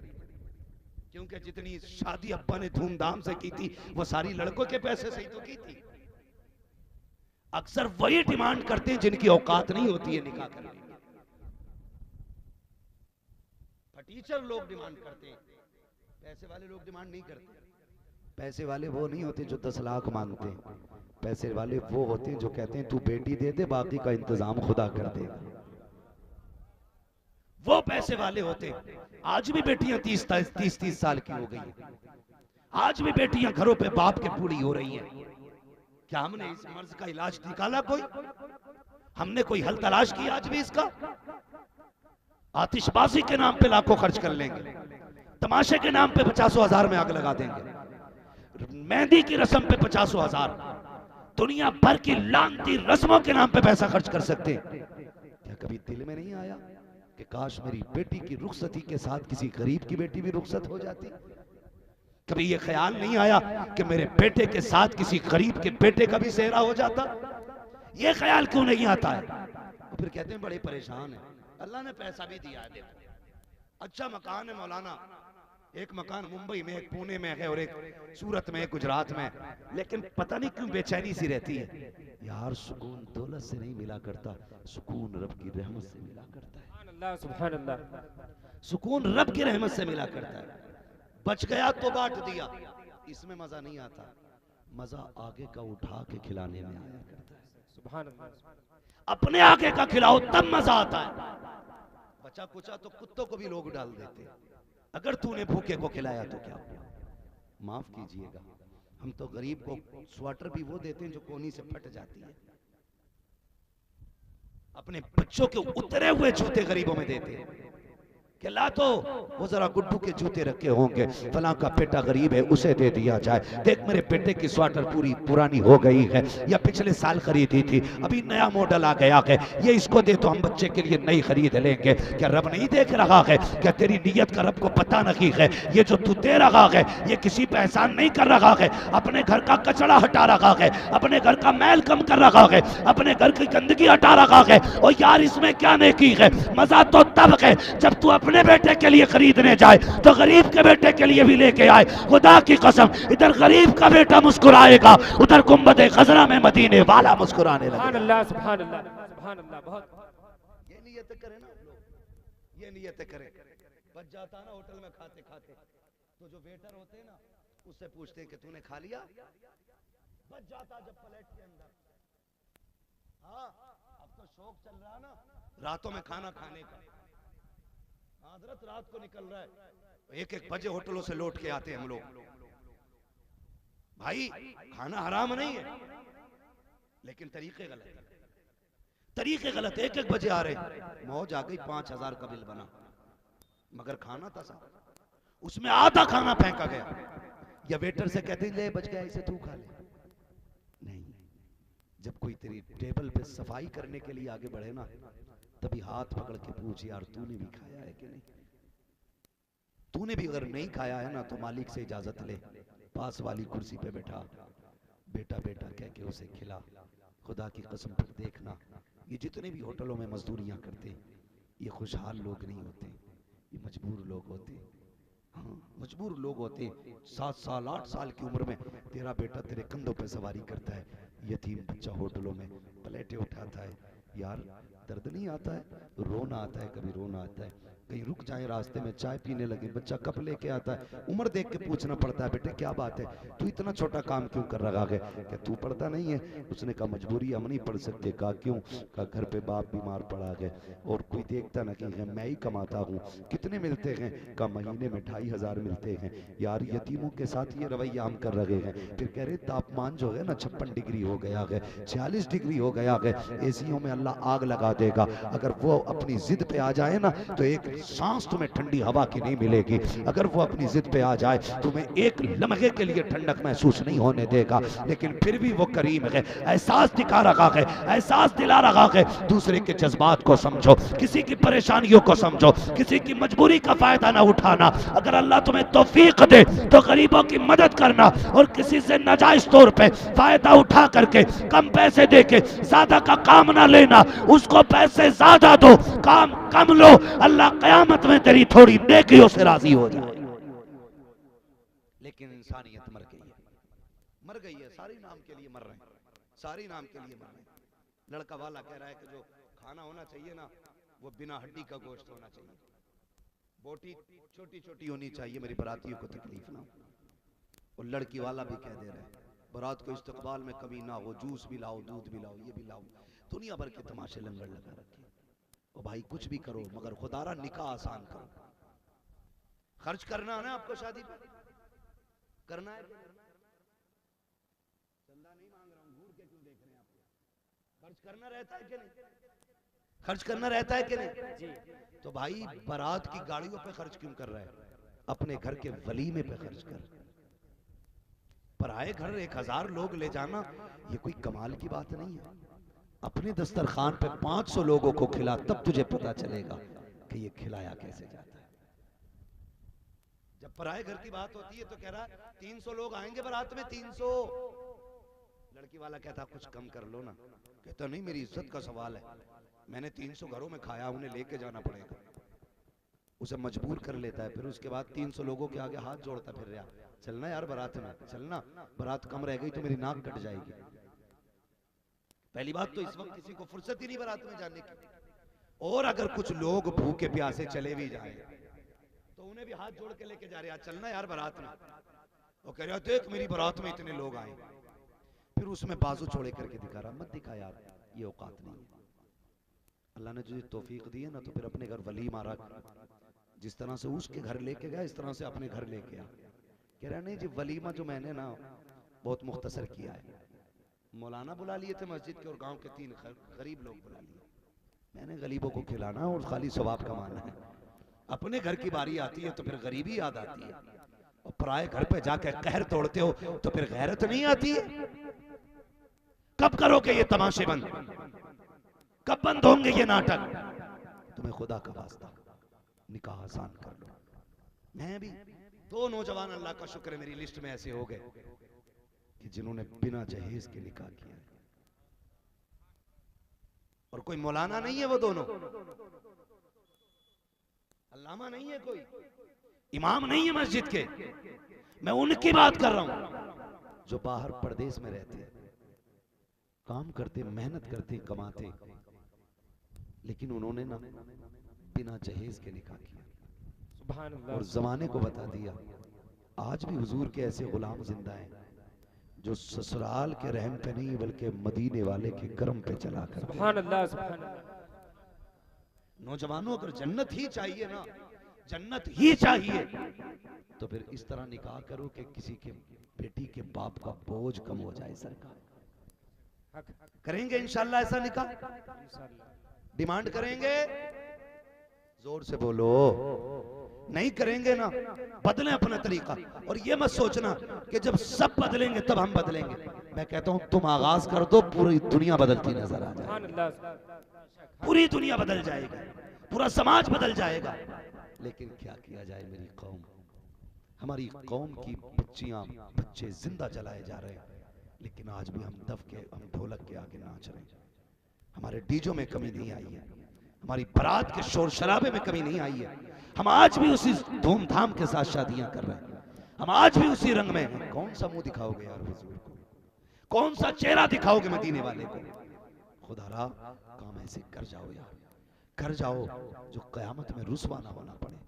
क्योंकि जितनी शादी अब्बा ने धूमधाम से की थी वो सारी लड़कों के पैसे से ही तो की थी। अक्सर वही डिमांड करते हैं जिनकी औकात नहीं होती है निकाह करने की। फटीचर लोग डिमांड करते हैं, पैसे वाले लोग डिमांड नहीं करते। पैसे वाले वो नहीं होते जो 10 लाख मांगते हैं, पैसे वाले वो होते हैं जो कहते हैं तू बेटी दे दे, बाकी का इंतजाम खुदा कर देगा। वो पैसे वाले होते हैं। आज भी बेटियां 30 साल की हो गई हैं, आज भी बेटियां घरों पे बाप के पूरी हो रही हैं। क्या हमने इस मर्ज का इलाज निकाला? कोई हमने कोई हल तलाश किया आज भी इसका? आतिशबाजी के नाम पे लाखों खर्च कर लेंगे, तमाशे के नाम पे 50,000 में आग लगा देंगे, मेहंदी की रस्म पे 50,000, दुनिया भर की लानती रस्मों के नाम पे पैसा खर्च कर सकते हैं। क्या कभी दिल में नहीं आया कि काश मेरी बेटी की रुखसती के साथ किसी गरीब की बेटी भी रुखसत हो जाती? कभी ये ख्याल नहीं आया कि मेरे बेटे के साथ किसी गरीब के बेटे का भी सेहरा हो जाता? ये ख्याल क्यों नहीं आता है? तो फिर कहते हैं बड़े परेशान हैं। अल्लाह ने पैसा भी दिया है, देखो अच्छा मकान है मौलाना, एक मकान मुंबई में, एक पुणे में है और एक सूरत में, एक गुजरात में, लेकिन पता नहीं क्यों बेचैनी सी रहती है। यार सुकून दौलत से नहीं मिला करता, सुकून रब की रहमत से मिला करता है। सुभान अल्लाह, सुभान अल्लाह। सुकून रब की रहमत से मिला करता है। बच गया तो बांट दिया, इसमें मजा नहीं आता, मजा आगे का उठा के खिलाने में आया करता है। सुभान अल्लाह। अपने आगे का खिलाओ तब मजा आता है। बचा कुचा तो कुत्तों को भी लोग डाल देते हैं, अगर तूने भूखे को खिलाया तो क्या? माफ कीजिएगा, हम तो गरीब को स्वेटर भी वो देते हैं जो कोनी से फट जाती है। अपने बच्चों के उतरे हुए जूते गरीबों में देते हैं कि ला तो वो जरा गुड्डू के जूते रखे होंगे, फलां का बेटा गरीब है उसे दे दिया जाए। देख मेरे बेटे की स्वेटर पूरी पुरानी हो गई है, या पिछले साल खरीदी थी, अभी नया मॉडल आ गया है, ये इसको दे तो हम बच्चे के लिए नई खरीद लेंगे। क्या रब नहीं देख रहा है? क्या तेरी नीयत का रब को पता नहीं है? ये जो तू दे रहा है ये किसी पे एहसान नहीं कर रहा है, अपने घर का कचरा हटा रहा है, अपने घर का मैल कम कर रहा है, अपने घर की गंदगी हटा रहा है। और यार इसमें क्या नेकी है? मजा तो तब है जब तू अपने बेटे के लिए खरीदने जाए तो गरीब के बेटे के लिए भी लेके आए। खुदा की कसम, इधर गरीब का बेटा मुस्कुराएगा, उधर गुंबद खजरा में मदीने वाला मुस्कुराने लगेगा। सुभान अल्लाह, सुभान अल्लाह, सुभान अल्लाह। बहुत ये नियत करें ना लोग, ये नियत करें। बच जाता ना होटल में खाते खाते तो जो वेटर होते हैं ना उससे पूछते हैं कि तूने खा लिया? बच जाता जब प्लेट के अंदर। हाँ अब तो शौक चल रहा ना रातों में खाना खाने का। हजरत रात को निकल रहा है, 1-1 बजे होटलों से लौट के आते हैं हम लोग। भाई खाना हराम नहीं है, लेकिन तरीके गलत, तरीके गलत। 1-1 बजे आ रहे, मौज आ गई, 5,000 का बिल बना, मगर खाना था साहब, उसमें आधा खाना फेंका गया। या वेटर से कहते ले बच गया, इसे तू खा ले। नहीं, जब कोई तेरी टेबल पे सफाई करने के लिए आगे बढ़े ना, तभी हाथ पकड़ के पूछ यार तूने भी खाया है कि नहीं? तूने भी अगर नहीं खाया है ना तो मालिक से इजाजत ले, पास वाली कुर्सी पे बैठा, बेटा बेटा कह के उसे खिला। खुदा की कसम पर देखना, ये जितने भी होटलों में मजदूरियां करते हैं, ये खुशहाल लोग नहीं होते, ये मजबूर लोग होते हैं। हाँ, मजबूर लोग होते हैं। 7 साल 8 साल की उम्र में तेरा बेटा तेरे कंधों पे सवारी करता है, यतीम बच्चा होटलों में प्लेटें उठाता है। यार दर्द नहीं आता है? रोना आता है, कभी रोना आता है। कहीं रुक जाए रास्ते में, चाय पीने लगे, बच्चा कप लेके आता है, उम्र देख के पूछना पड़ता है, बेटे क्या बात है, तू इतना छोटा काम क्यों कर रहा है? क्या तू पढ़ता नहीं है? उसने कहा मजबूरी, हम नहीं पढ़ सकते। कहा क्यों? कहा घर पे बाप बीमार पड़ा है और कोई देखता नहीं है, मैं ही कमाता हूँ। कितने मिलते हैं? कहा महीने में 2500 मिलते हैं। यार यतीमों के साथ ये रवैया हम कर रहे हैं। फिर कह रहे तापमान जो है ना 56 डिग्री हो गया है, 46 डिग्री हो गया है, एसियों में अल्लाह आग लगा देगा। अगर वो अपनी जिद पे आ जाए ना तो एक सांस तुम्हें ठंडी हवा की नहीं मिलेगी। अगर वो अपनी जिद पे आ जाए तुम्हें एक लम्हे के लिए ठंडक महसूस नहीं होने देगा। लेकिन फिर भी वो करीम है, एहसास दिखा रहा है, एहसास दिला रहा है। दूसरे के जज्बात को समझो, किसी की परेशानियों को समझो, किसी की मजबूरी का फायदा ना उठाना। अगर अल्लाह तुम्हें तौफीक दे तो गरीबों की मदद करना, और किसी से नाजायज तौर पे फायदा उठा करके कम पैसे देके ज्यादा का काम ना लेना। उसको पैसे ज्यादा दो, काम कम लो, अल्लाह कयामत में तेरी थोड़ी नेकियों से राजी हो जाए। लेकिन इंसानियत मर गई है, मर गई है। सारी नाम के लिए मर रहे हैं, सारी नाम के लिए मर रहे हैं। लड़का वाला कह रहा है कि जो खाना होना चाहिए ना वो बिना हड्डी का गोश्त होना चाहिए, बोटी छोटी छोटी होनी चाहिए, मेरी बरातियों को तकलीफ ना हो। और लड़की वाला भी कह दे रहा है बारात को इस्तकबाल में कमी ना हो, जूस भी लाओ, दूध भी लाओ, ये भी लाओ। दुनिया भर के तमाशे लंगर लगा रखे। ओ भाई कुछ भी करो मगर खुदारा निकाह आसान करो। खर्च करना है ना आपको, शादी पे करना है, चंदा नहीं मांग रहा हूं, घूर के क्यों देख रहे हैं आप? खर्च करना रहता है कि नहीं? खर्च करना रहता है कि नहीं? तो भाई बारात की गाड़ियों पे खर्च क्यों कर रहा है? अपने घर के वलीमे पे खर्च कर। पराए घर 1000 लोग ले जाना ये कोई कमाल की बात नहीं है। अपने दस्तरखान पे 500 लोगों को खिला, तब तुझे पता चलेगा कि ये खिलाया कैसे जाता है। जब पराए घर की बात होती है तो कह रहा 300 लोग आएंगे बारात में, 300। लड़की वाला कहता कुछ कम कर लो ना। कहता नहीं मेरी इज्जत का सवाल है, मैंने 300 घरों में खाया, उन्हें लेके जाना पड़ेगा। उसे मजबूर कर लेता है। फिर उसके बाद 300 लोगों के आगे हाथ जोड़ता फिर रहा, चलना यार बारात में, चलना, बारात कम रह गई तो मेरी नाक कट जाएगी। पहली बात तो इस वक्त किसी को फुर्सत ही नहीं बारात में जाने की। और अगर कुछ लोग भूखे प्यासे चले भी जाए तो उन्हें भी हाथ जोड़ के लेके जा रहे, चलना यार बारात में। वो कह रहा देख मेरी बारात में इतने लोग आए। फिर उसमें बाजू छोड़े करके दिखा रहा, मत दिखा यार, ये औकात नहीं है। अल्लाह ने तुझे तौफीक दी है ना तो फिर अपने घर वली मारा, जिस तरह से उसके घर लेके गया इस तरह से अपने घर लेके आ। कह रहा नहीं जी वलीमा जो मैंने ना बहुत मुख्तसर किया है। मौलाना बुला लिए थे मस्जिद के और गांव के 3 गरीब लोग बुला लिए, मैंने गरीबों को खिलाना और खाली सवाब कमाना है। अपने घर की बारी आती है तो फिर गरीबी याद आती है, और पराए घर पे जाकर कहर तोड़ते हो तो फिर गैरत नहीं आती है। कब करोगे ये तमाशे बंद? कब बंद होंगे ये नाटक? तुम्हें खुदा का वास्ता निकाह आसान कर लो। मैं भी 2 नौजवान अल्लाह का शुक्र है मेरी लिस्ट में ऐसे हो गए कि जिन्होंने बिना जहेज के निकाह किया, और कोई मौलाना नहीं है वो दोनों, अल्लामा नहीं है, कोई इमाम नहीं है मस्जिद के। मैं उनकी बात कर रहा हूं जो बाहर परदेश में रहते, काम करते, मेहनत करते, कमाते, लेकिन उन्होंने ना बिना जहेज के निकाह किया और जमाने को बता दिया। आज भी हुजूर के ऐसे गुलाम जिंदा हैं जो ससुराल के रहम पे नहीं बल्कि मदीने वाले के करम पे चला कर। सुभान अल्लाह, सुभान अल्लाह। नौजवानों अगर जन्नत ही चाहिए ना, जन्नत ही चाहिए, तो फिर इस तरह निकाह करो कि किसी के बेटी के बाप का बोझ कम हो जाए। सरकार करेंगे इंशाल्लाह ऐसा निकाह, डिमांड करेंगे, जोर से बोलो। नहीं करेंगे ना बदलें अपना तरीका। और ये मत सोचना कि जब सब बदलेंगे तब हम बदलेंगे। मैं कहता हूं तुम आगाज कर दो, पूरी दुनिया बदलती नजर आ जाए, पूरी दुनिया बदल जाएगी, पूरा समाज बदल जाएगा। लेकिन क्या किया जाए मेरी कौम, हमारी कौम की बच्चियां बच्चे जिंदा जलाए जा रहे हैं। लेकिन आज भी हम दफ के, हम ढोलक के आगे नाच रहे हैं। हमारे डीजों में कमी नहीं आई है, हमारी बारात के शोर शराबे में कमी नहीं आई है। हम आज भी उसी धूमधाम के साथ शादियां कर रहे हैं, हम आज भी उसी रंग में हैं। कौन सा मुंह दिखाओगे यार हुजूर को, कौन सा चेहरा दिखाओगे मदीने वाले को? खुदारा काम ऐसे कर जाओ यार, कर जाओ जो कयामत में रुसवा ना होना पड़े,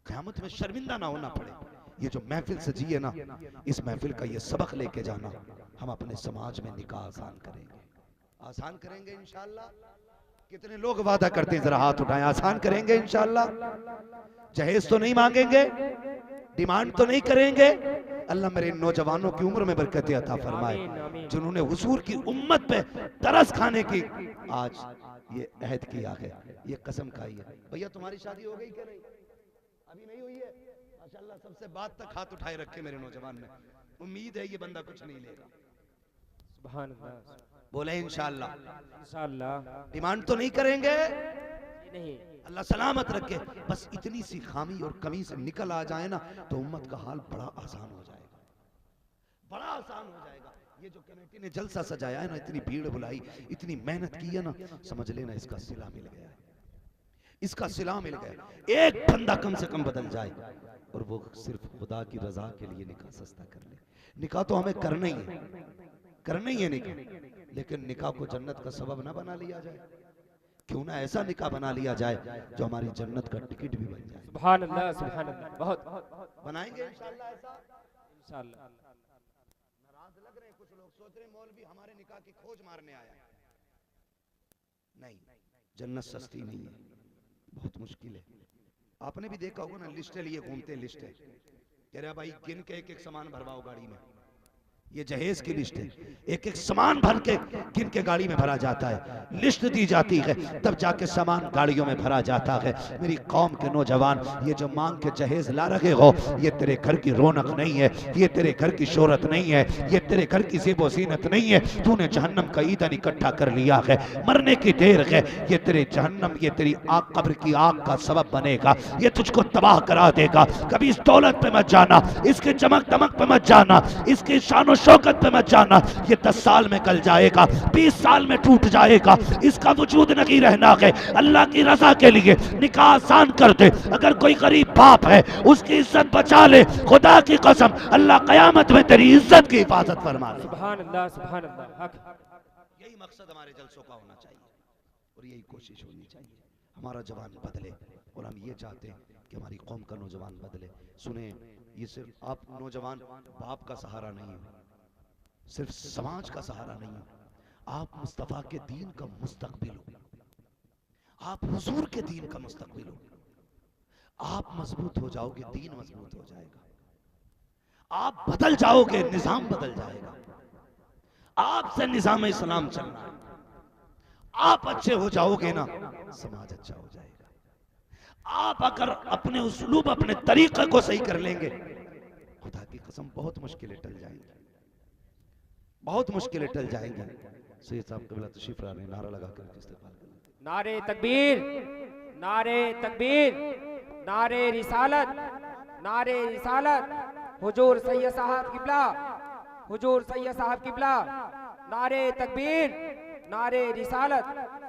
कयामत में शर्मिंदा ना होना पड़े। ये जो महफिल सजी है ना, इस महफिल का ये सबक लेके जाना, हम अपने समाज में निकाह आसान करेंगे, आसान करेंगे इंशाअल्लाह। कितने लोग वादा करते हैं, जरा हाथ उठाएं, आसान करेंगे इंशाअल्लाह। जहेज तो नहीं मांगेंगे, डिमांड तो नहीं करेंगे। अल्लाह मेरे इन नौजवानों की उम्र में बरकत अता फरमाए, जिन्होंने हुजूर की उम्मत पे तरस खाने की आज ये अहद किया है, ये कसम खाई है। भैया तुम्हारी शादी हो गई क्या? नहीं, अभी नहीं हुई है। माशाअल्लाह सबसे बात तक हाथ उठाए रखे मेरे नौजवान ने। उम्मीद है ये बंदा कुछ नहीं लेगा। सुभान अल्लाह, बोले इंशाअल्लाह। इंशाअल्लाह डिमांड तो नहीं करेंगे, नहीं। अल्लाह सलामत रखे। बस इतनी सी खामी और कमी से निकल आ जाए ना, तो उम्मत का हाल बड़ा आसान हो जाएगा, बड़ा आसान हो जाएगा। ये जो कमेटी ने जलसा सजाया है ना, इतनी भीड़ बुलाई, इतनी मेहनत की है ना, समझ लेना इसका सिला मिल गया है, इसका सिला मिल गया। एक बंदा कम से कम बदल जाए और वो सिर्फ खुदा की रजा के लिए निकाह सस्ता कर ले। निकाह तो हमें करना ही है, करना ही है निकाह, लेकिन निकाह को जन्नत का सबब ना बना लिया जाए। क्यों ना ऐसा निकाह बना लिया जाए जो हमारी जन्नत का टिकट भी बन जाए। सुभान अल्लाह, सुभान अल्लाह, बहुत बनाएंगे इंशाअल्लाह ऐसा, इंशाअल्लाह। नाराज लग रहे हैं कुछ लोग, सोच रहे मौलवी हमारे निकाह की खोज मारने आया। नहीं, जन्नत सस्ती नहीं है, बहुत मुश्किल है। आपने भी देखा होगा ना, लिस्टें लिए घूमते हैं, लिस्टें कह रहे भाई गिन के एक एक सामान भरवाओ गाड़ी में। ये जहेज की लिस्ट है, एक एक सामान भर के गिन के गाड़ी में भरा जाता है, लिस्ट दी जाती है, तब जाके सामान गाड़ियों में भरा जाता है। मेरी कौम के नौजवान, ये जो मांग के जहेज ला रहे हो, ये तेरे घर की रौनक नहीं है, ये तेरे घर की शोहरत नहीं है, ये तेरे घर की ज़ेबो ज़ीनत नहीं है। तूने जहन्नम का ईंधन इकट्ठा कर लिया है, मरने की देर है। ये तेरे जहन्नम, ये तेरी आग, कब्र की आग का सबब बनेगा, ये तुझको तबाह करा देगा। कभी इस दौलत पे मत जाना, इसके चमक दमक पे मत जाना, इसकी शान शौकत पे मत जाना। ये 10 साल में गल जाएगा, 20 साल में टूट जाएगा, इसका वजूद नहीं रहना है। अल्लाह की रजा के लिए निकाह आसान कर दे। अगर कोई गरीब बाप है, उसकी इज्जत बचा ले, खुदा की कसम अल्लाह कयामत में तेरी इज्जत की हिफाजत फरमा ले। सुभान अल्लाह, सुभान अल्लाह। यही मकसद हमारे जलसों का होना चाहिए और यही कोशिश होनी चाहिए, हमारा जवान बदले। और हम ये चाहते हैं कि हमारी कौम का नौजवान बदले। सुने, ये सिर्फ आप नौजवान बाप का सहारा नहीं हो, सिर्फ समाज का सहारा नहीं हो, आप मुस्तफा के दीन का मुस्तकबिल हो, आप हुजूर के दीन का मुस्तकबिल हो। आप मजबूत हो जाओगे, दीन मजबूत हो जाएगा। आप बदल जाओगे, निजाम बदल जाएगा। आपसे निजाम इस्लाम चलना है। आप अच्छे हो जाओगे ना, समाज अच्छा हो जाएगा। आप अगर अपने उसलूब, अपने तरीके को सही कर लेंगे, खुदा की कसम बहुत मुश्किलें टल जाएंगी, बहुत मुश्किलें टल जाएंगी। सैयद साहब कबीला तशरीफ ला रहे हैं, नारा लगा कर इस्तेमाल करें। नारे तकबीर, नारे तकबीर, नारे रिसालत, नारे रिसालत। हुजूर सैयद साहब किबला, हुजूर सैयद साहब किबला। नारे तकबीर, नारे रिसालत।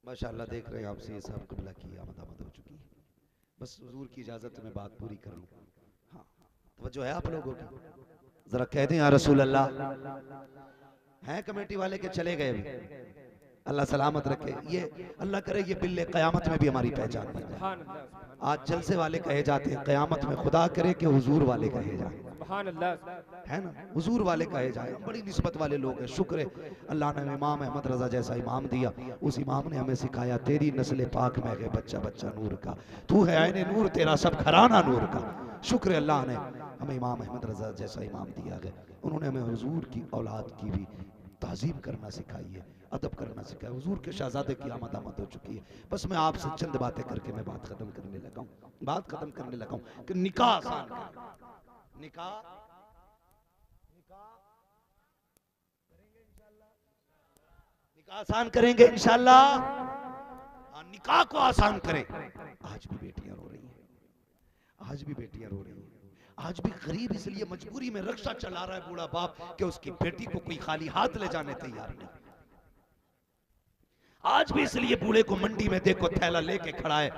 माशाअल्लाह देख रहे हैं आप सैयद साहब कबीला की आमद हो चुकी है। बस हुजूर की इजाजत में बात पूरी कर लूं। हाँ, तवज्जो है आप लोगों की? जरा कह दें या रसूल अल्लाह। हैं कमेटी वाले के चले गए अभी, अल्लाह सलामत रखे। ये अल्लाह करे ये बिल्ले कयामत में भी हमारी पहचान बन जाए। सुभान अल्लाह, आज जलसे वाले कहे जाते हैं, कयामत में खुदा करे कि हुजूर वाले कहे जाए, सुभान अल्लाह। है ना, हुजूर वाले कहे जाए। हम बड़ी निस्बत वाले लोग हैं। शुक्र है अल्लाह ने इमाम अहमद रजा जैसा इमाम दिया। उस इमाम ने हमें सिखाया, तेरी नस्ल पाक में है बच्चा बच्चा नूर का, तू है आईने नूर, तेरा सब घराना नूर का। शुक्र है अल्लाह ने हमें इमाम अहमद रजा जैसा इमाम दिया है। उन्होंने हमें हुजूर की औलाद की भी ताज़ीम करना सिखाई है, अदब करना सिखाया। हुजूर के शहजादे की आमद हो चुकी है। बस मैं आपसे चंद बातें करके मैं बात खत्म करने लगा हूं कि निकाह आसान करें। निकाह आसान करेंगे इंशाल्लाह। हाँ, निकाह को आसान करें। आज भी बेटियां रो रही हैं, आज भी बेटियां रो रही हैं। आज भी गरीब इसलिए मजबूरी में रक्षा चला रहा है बूढ़ा बाप कि उसकी बेटी को कोई खाली हाथ ले जाने तैयार नहीं। आज भी इसलिए बूढ़े को मंडी में देखो थैला लेके खड़ा है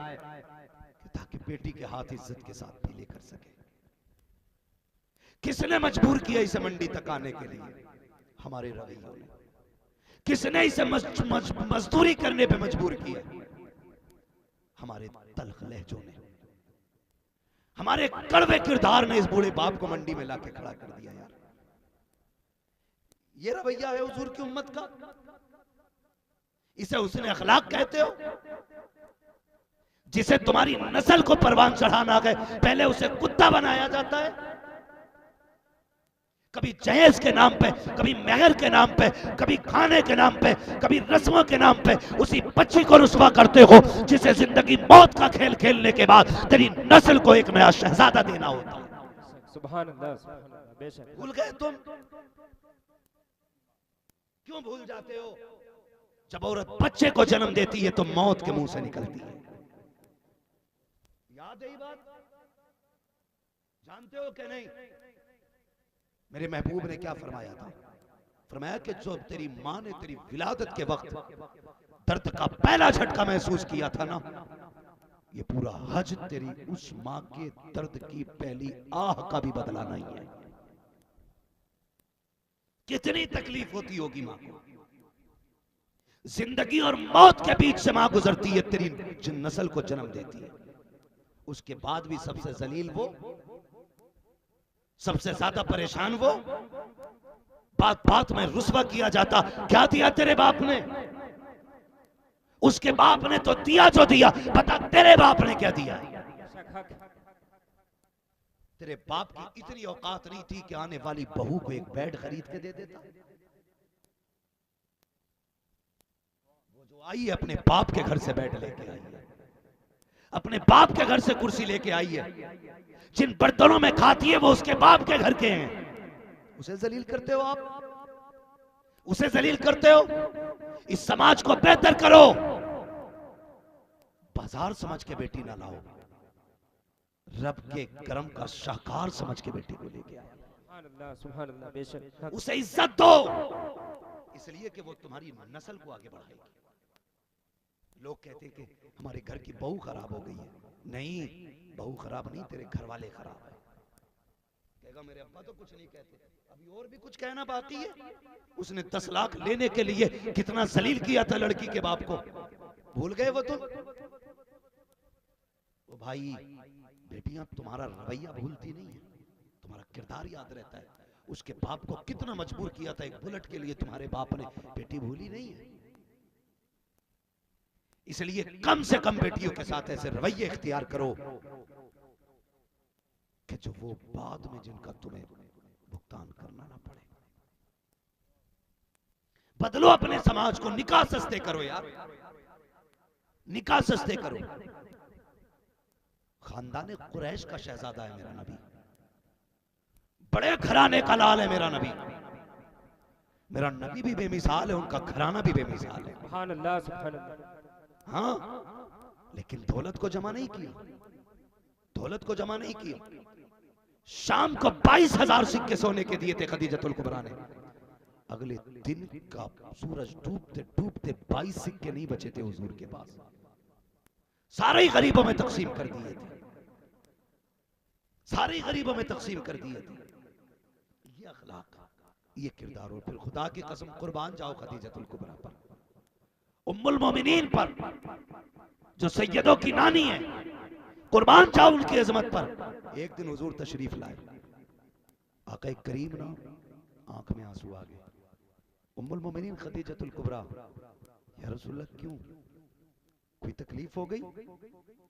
ताकि बेटी के हाथ इज्जत के साथ भी लेकर सके। किसने मजबूर किया इसे मंडी तक आने के लिए? हमारे रवैयों ने। किसने इसे मजदूरी करने पे मजबूर किया? हमारे तल्ख लहजों ने, हमारे कड़वे किरदार ने इस बूढ़े बाप को मंडी में लाके खड़ा कर दिया। यार ये रवैया है हुजूर की उम्मत का? इसे उसने अखलाक कहते हो? जिसे तुम्हारी नस्ल को परवान चढ़ाना है पहले उसे कुत्ता बनाया जाता है। कभी जहेज के नाम पे, कभी मेहर के नाम पे, कभी खाने के नाम पे, कभी रस्मों के नाम पे उसी बच्ची को रुस्वा करते हो जिसे जिंदगी मौत का खेल खेलने के बाद तेरी नस्ल को एक नया शहजादा देना होता है। सुभान अल्लाह, बेशक। भूल गए तुम? क्यों भूल जाते हो? जब औरत बच्चे को जन्म देती है तो मौत के मुंह से निकलती है। याद है ये बात? जानते हो कि नहीं? मेरे महबूब ने क्या फरमाया था? फरमाया कि जो तेरी माँ ने तेरी विलादत के वक्त दर्द का पहला झटका महसूस किया था ना, ये पूरा हज तेरी उस माँ के दर्द की पहली आह का भी बदला नहीं है। कितनी तकलीफ होती होगी माँ को। जिंदगी और मौत के बीच से मां गुजरती है, तेरी जिन नस्ल को जन्म देती है। उसके बाद भी सबसे जलील वो, सबसे ज्यादा परेशान वो, बात बात में रुस्वा किया जाता। क्या दिया तेरे बाप ने? उसके बाप ने तो दिया जो दिया, बता तेरे बाप ने क्या दिया? तेरे बाप की इतनी औकात नहीं थी कि आने वाली बहू को एक बेड खरीद के दे देता। वो जो आई है अपने बाप के घर से बेड लेके आई है, अपने बाप के घर से कुर्सी लेके आई है। जिन बर्तनों में खाती है वो उसके बाप के घर के हैं। उसे जलील करते हो आप, उसे जलील करते हो। इस समाज को बेहतर करो, बाजार समझ के बेटी ना लाओ, रब के करम का शाहकार समझ के बेटी को लेके आओ। सुभान अल्लाह, बेशक। उसे इज्जत दो, इसलिए कि वो तुम्हारी नस्ल को आगे बढ़ाएगी। लोग कहते हैं कि हमारे घर की बहू खराब हो गई है। नहीं, बहू खराब नहीं, तेरे घर वाले खराब है। कहेगा मेरे अब्बा तो कुछ नहीं कहते, अभी और भी कुछ कहना बाकी है। उसने 10 लाख लेने के लिए कितना जलील किया था लड़की के बाप को, भूल गए वो तुम? वो भाई बेटियां तुम्हारा रवैया भूलती नहीं है, तुम्हारा किरदार याद रहता है। उसके बाप को कितना मजबूर किया था एक बुलेट के लिए तुम्हारे बाप ने, बेटी भूली नहीं है। इसलिए कम से कम बेटियों के साथ ऐसे रवैये इख्तियार करो कि जो वो बाद में जिनका तुम्हें भुगतान करना ना पड़े। बदलो अपने समाज को, निकाह सस्ते करो यार, निकाह सस्ते करो। खानदान कुरैश का शहजादा है मेरा नबी, बड़े घराने का लाल है मेरा नबी। मेरा नबी भी बेमिसाल है, उनका घराना भी बेमिसाल है। सुभान अल्लाह, सुभान अल्लाह। हाँ, लेकिन दौलत को जमा नहीं किया, दौलत को जमा नहीं किया। शाम को 22,000 सिक्के सोने के दिए थे खदीजतुल कुबरा ने। अगले दिन का सूरज डूबते डूबते 22 सिक्के नहीं बचे थे हुजूर के पास, सारे ही गरीबों में तकसीम कर दिए थे, सारे गरीबों में तकसीम कर दिए थे। ये अखलाक, ये किरदार। और फिर खुदा की कसम कुर्बान जाओ खदीजतुल कुबरा पर, उम्मुल मोमिनीन पर, जो सैयदों की नानी है, कुर्बान जाओ उनकी अजमत पर। एक दिन हुजूर तशरीफ लाए, आका करीम ना आंख में आंसू आ गए। उम्मुल मोमिनीन खदीजतुल कुबरा, या रसूलल्लाह क्यों, कोई तकलीफ हो गई?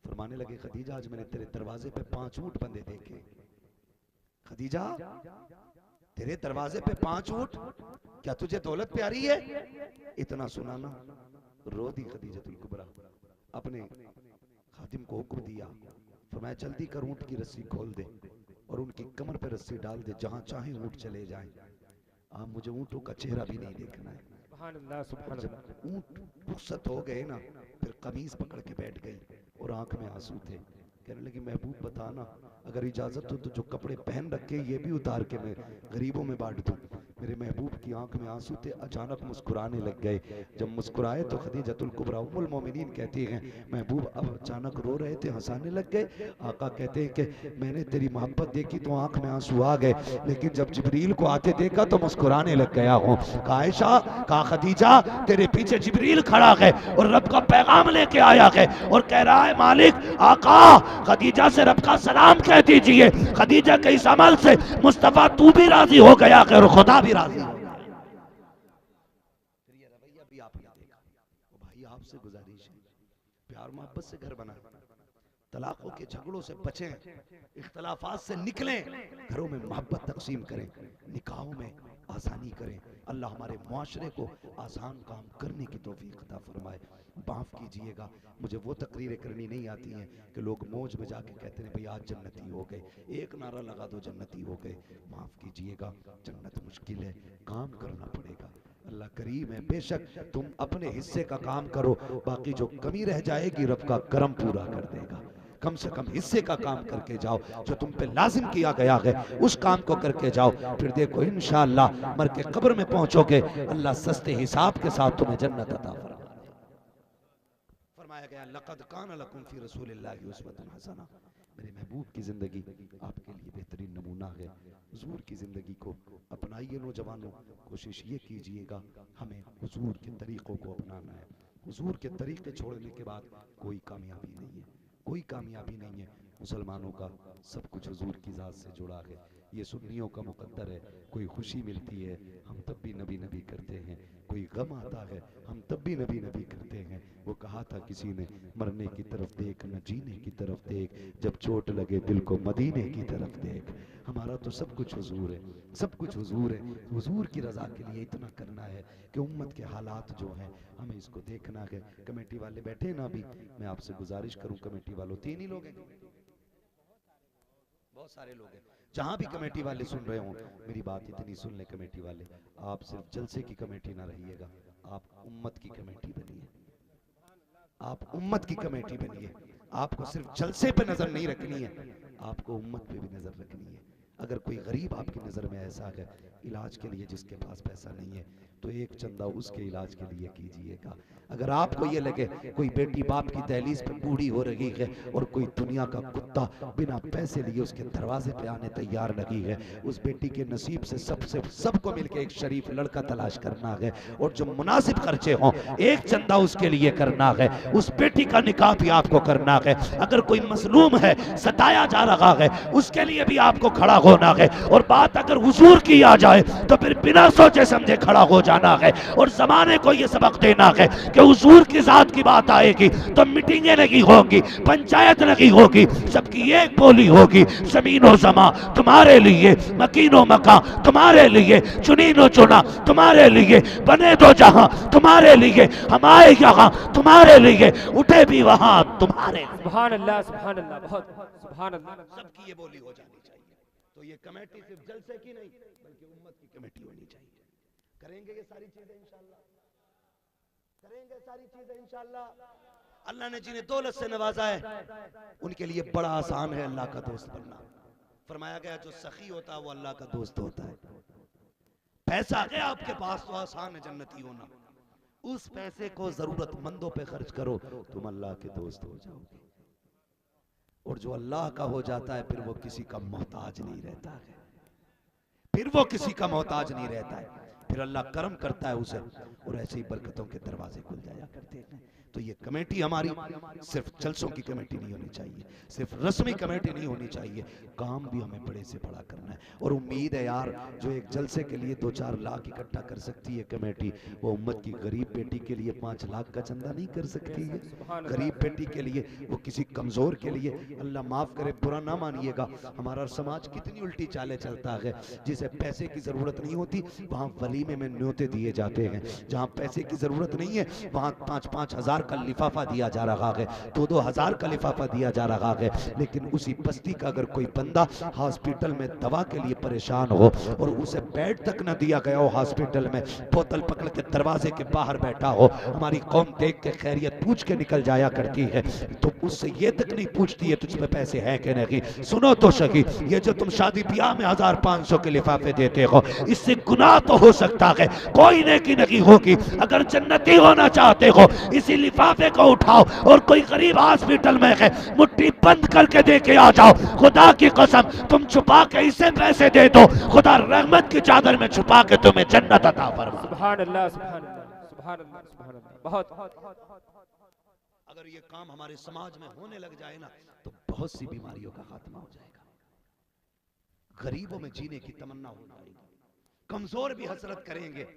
फरमाने लगे खदीजा आज मैंने तेरे दरवाजे पे 5 ऊंट बंधे देखे। खदीजा तेरे दरवाजे पे 5 ऊंट, क्या तुझे दौलत प्यारी है? इतना सुनाना रो दी खदीजतुल कुबरा। अपने खादिम को हुक्म दिया, फरमाया जल्दी कर ऊंट की रस्सी खोल दे और उनकी कमर पे रस्सी डाल दे, जहां चाहे ऊंट चले जाएं। आप मुझे ऊंटों का चेहरा भी नहीं देखना है। सुभान अल्लाह, सुभान जब अल्लाह। ऊंट रुखसत हो गए ना, फिर कमीज पकड़ के बैठ गई और आंख में आंसू थे। कहने लगी महबूब बताना, अगर इजाजत हो तो जो कपड़े पहन रखे ये भी उतार के मैं गरीबों में बांट दूं। मेरे महबूब की आंख में आंसू थे, अचानक मुस्कुराने लग गए। जब मुस्कुराए तो खदीजतुल कुबरा उम्मुल मोमिनीन कहती हैं महबूब अब अचानक रो रहे थे, हंसाने लग गए। आका कहते हैं कि मैंने तेरी मोहब्बत देखी तो आंख में आंसू आ गए, लेकिन जब जिब्रील को आते देखा तो मुस्कुराने लग गया हूँ। कहा आयशा, कहा खदीजा, तेरे पीछे जिब्रील खड़ा है और रब का पैगाम लेके आया है और कह रहा है मालिक आका खदीजा से रब का सलाम कह दीजिए। खदीजा के इस अमल से मुस्तफा तू भी राजी हो गया है और खुदा भी राजी हो गया। ये रवैया भी आपने देखा। तो भाई आपसे गुजारिश है, प्यार मोहब्बत से घर बनाएं, तलाकों के झगड़ों से बचें, इख्तलाफात से निकलें, घरों में मोहब्बत तकसीम करें, निकाहों में आसानी करें। अल्लाह हमारे मुआशरे को आसान काम करने की तौफीक अता फरमाए। माफ़ कीजिएगा, मुझे वो तकरीरें करनी नहीं आती हैं कि लोग मौज में जाके कहते हैं भाई आज जन्नती हो गए, एक नारा लगा दो जन्नती हो गए। माफ़ कीजिएगा, जन्नत मुश्किल है, काम करना पड़ेगा। अल्लाह करीम है, बेशक तुम अपने हिस्से का काम करो, बाकी जो कमी रह जाएगी रब का करम पूरा कर देगा। कम से कम हिस्से का काम करके जाओ, जो तुम पे लाजिम किया गया है उस काम को करके जाओ। फिर देखो इंशाअल्लाह मर के कब्र में पहुंचोगे, अल्लाह सस्ते हिसाब के साथ तुम्हें जन्नत अता फरमाएगा। फरमाया गया लक़द कान लकुम फी रसूलिल्लाहि उस्वतुन हसना। मेरे महबूब की जिंदगी आपके लिए बेहतरीन नमूना है। हुजूर की जिंदगी को अपनाइए नौजवानों, कोशिश ये कीजिएगा हमें हुजूर के तरीकों को अपनाना है। हुजूर के तरीके छोड़ने के बाद कोई कामयाबी नहीं है, कोई कामयाबी नहीं है। मुसलमानों का सब कुछ हुजूर की ज़ात से जुड़ा है। ये सुन्नियों का मुकद्दर है, कोई खुशी मिलती है हम तब भी नबी नबी करते हैं, कोई गम आता है हम तब भी नबी नबी करते हैं। वो कहा था किसी ने, मरने की तरफ देख न जीने की तरफ देख, जब चोट लगे दिल को मदीने की तरफ देख। हमारा तो सब कुछ हुजूर है, सब कुछ हुजूर है। हुजूर की रज़ा के लिए इतना करना है कि उम्मत के हालात जो हैं हमें इसको देखना है। कमेटी वाले बैठे ना, अभी मैं आपसे गुजारिश करूं कमेटी वालों, 3 ही लोग हैं, बहुत सारे लोग हैं, जहां भी कमेटी वाले सुन रहे हो मेरी बात इतनी सुन ले कमेटी वाले, आप सिर्फ जलसे की कमेटी ना रहिएगा, आप उम्मत की कमेटी बनिए। आप उम्मत की कमेटी बनिए। आपको सिर्फ जलसे पे नजर नहीं रखनी है, आपको उम्मत पे भी नजर रखनी है। अगर कोई गरीब आपकी नजर में ऐसा है इलाज के लिए जिसके पास पैसा नहीं है, तो एक चंदा उसके इलाज के लिए कीजिएगा। अगर आपको ये लगे कोई बेटी बाप की दहलीज पे बूढ़ी हो रही है और कोई दुनिया का कुत्ता बिना पैसे लिए उसके दरवाजे पे आने तैयार नहीं है, उस बेटी के नसीब से सबको मिलकर एक शरीफ लड़का तलाश करना है और जो मुनासिब खर्चे हों एक चंदा उसके लिए करना है, उस बेटी का निकाह भी आपको करना है। अगर कोई मजलूम है, सताया जा रहा है, उसके लिए भी आपको खड़ा होना है। और बात अगर हुजूर की आ जाए तो फिर बिना सोचे समझे खड़ा हो जाना है और जमाने को यह सबक देना है कि हुजूर की जात की बात आएगी तो मीटिंगें नहीं होंगी, पंचायत नहीं होगी, सबकी एक बोली होगी। जमीनो जमा तुम्हारे लिए, मकीनो मका तुम्हारे लिए, चुनीनो चुना तुम्हारे लिए, बने दो जहां तुम्हारे लिए, हम आए यहाँ तुम्हारे लिए, उठे भी वहां तुम्हारे लिए। सुभान अल्लाह, सुभान अल्लाह, बहुत सुभान अल्लाह। सबकी ये बोली हो जानी चाहिए। तो ये कमेटी सिर्फ जलसे की नहीं बल्कि उम्मत की कमेटी होनी चाहिए। करेंगे ये सारी चीजें इंशाल्लाह, करेंगे सारी चीजें इंशाल्लाह। अल्लाह ने जिन्हें दौलत से नवाजा है उनके लिए बड़ा आसान है अल्लाह का दोस्त बनना। फरमाया गया जो सखी होता है वो अल्लाह का दोस्त होता है। पैसा है आपके पास तो आसान है जन्नती होना, उस पैसे को जरूरतमंदों पे खर्च करो, तुम अल्लाह के दोस्त हो जाओगे। और जो अल्लाह का हो जाता है फिर वो किसी का मोहताज नहीं रहता है, फिर वो किसी का मोहताज नहीं रहता है, फिर अल्लाह करम करता है उसे और ऐसी बरकतों के दरवाजे खुल जाया करते हैं। तो ये कमेटी हमारी सिर्फ जलसों की कमेटी नहीं होनी चाहिए, सिर्फ रस्मी कमेटी नहीं होनी चाहिए, काम भी हमें बड़े से बड़ा करना है। और उम्मीद है यार, जो एक जलसे के लिए 2-4 लाख इकट्ठा कर सकती है कमेटी, वो उम्मत की गरीब बेटी के लिए 5 लाख का चंदा नहीं कर सकती है। गरीब बेटी के लिए, वो किसी कमजोर के लिए, अल्लाह माफ करे बुरा ना मानिएगा, हमारा समाज कितनी उल्टी चालें चलता है। जिसे पैसे की जरूरत नहीं होती वहां वलीमे में न्योते दिए जाते हैं, जहां पैसे की जरूरत नहीं है वहां 5-5 हजार का लिफाफा दिया जा रहा है, 2-2 हजार का लिफाफा दिया जा रहा है। लेकिन उसी बस्ती का अगर कोई बंदा हॉस्पिटल में दवा के लिए परेशान हो और उसे बेड तक न दिया गया हो, हॉस्पिटल में बोतल पकड़ के दरवाजे के बाहर बैठा हो, हमारी कौम देख के खैरियत पूछ के निकल जाया करती है, तो उससे ये तक नहीं पूछती है तुझ पे पैसे हैं कि नहीं। सुनो तो सही, ये जो तुम शादी ब्याह में 1500 के लिफाफे देते हो, इससे गुनाह तो हो सकता है, कोई नेकी नहीं होगी। अगर जन्नती होना चाहते हो इसी लिफाफे को उठाओ और कोई गरीब हॉस्पिटल में है मुट्ठी बंद करके दे के आ जाओ। खुदा की कसम तुम छुपा के इसे पैसे दे दो, खुदा रहमत की चादर में छुपा के तुम्हें जन्नत अता फरमा। सुभान अल्लाह, सुभान अल्लाह, सुभान अल्लाह, सुभान अल्लाह। बहुत अगर ये काम हमारे समाज में होने लग जाए ना, तो बहुत सी बीमारियों का खात्मा हो जाएगा, गरीबों में जीने की तमन्ना हो जाएगी, कमजोर भी हसरत करेंगे,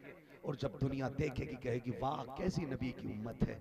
और जब दुनिया देखेगी कहेगी वाह कैसी नबी की उम्मत है।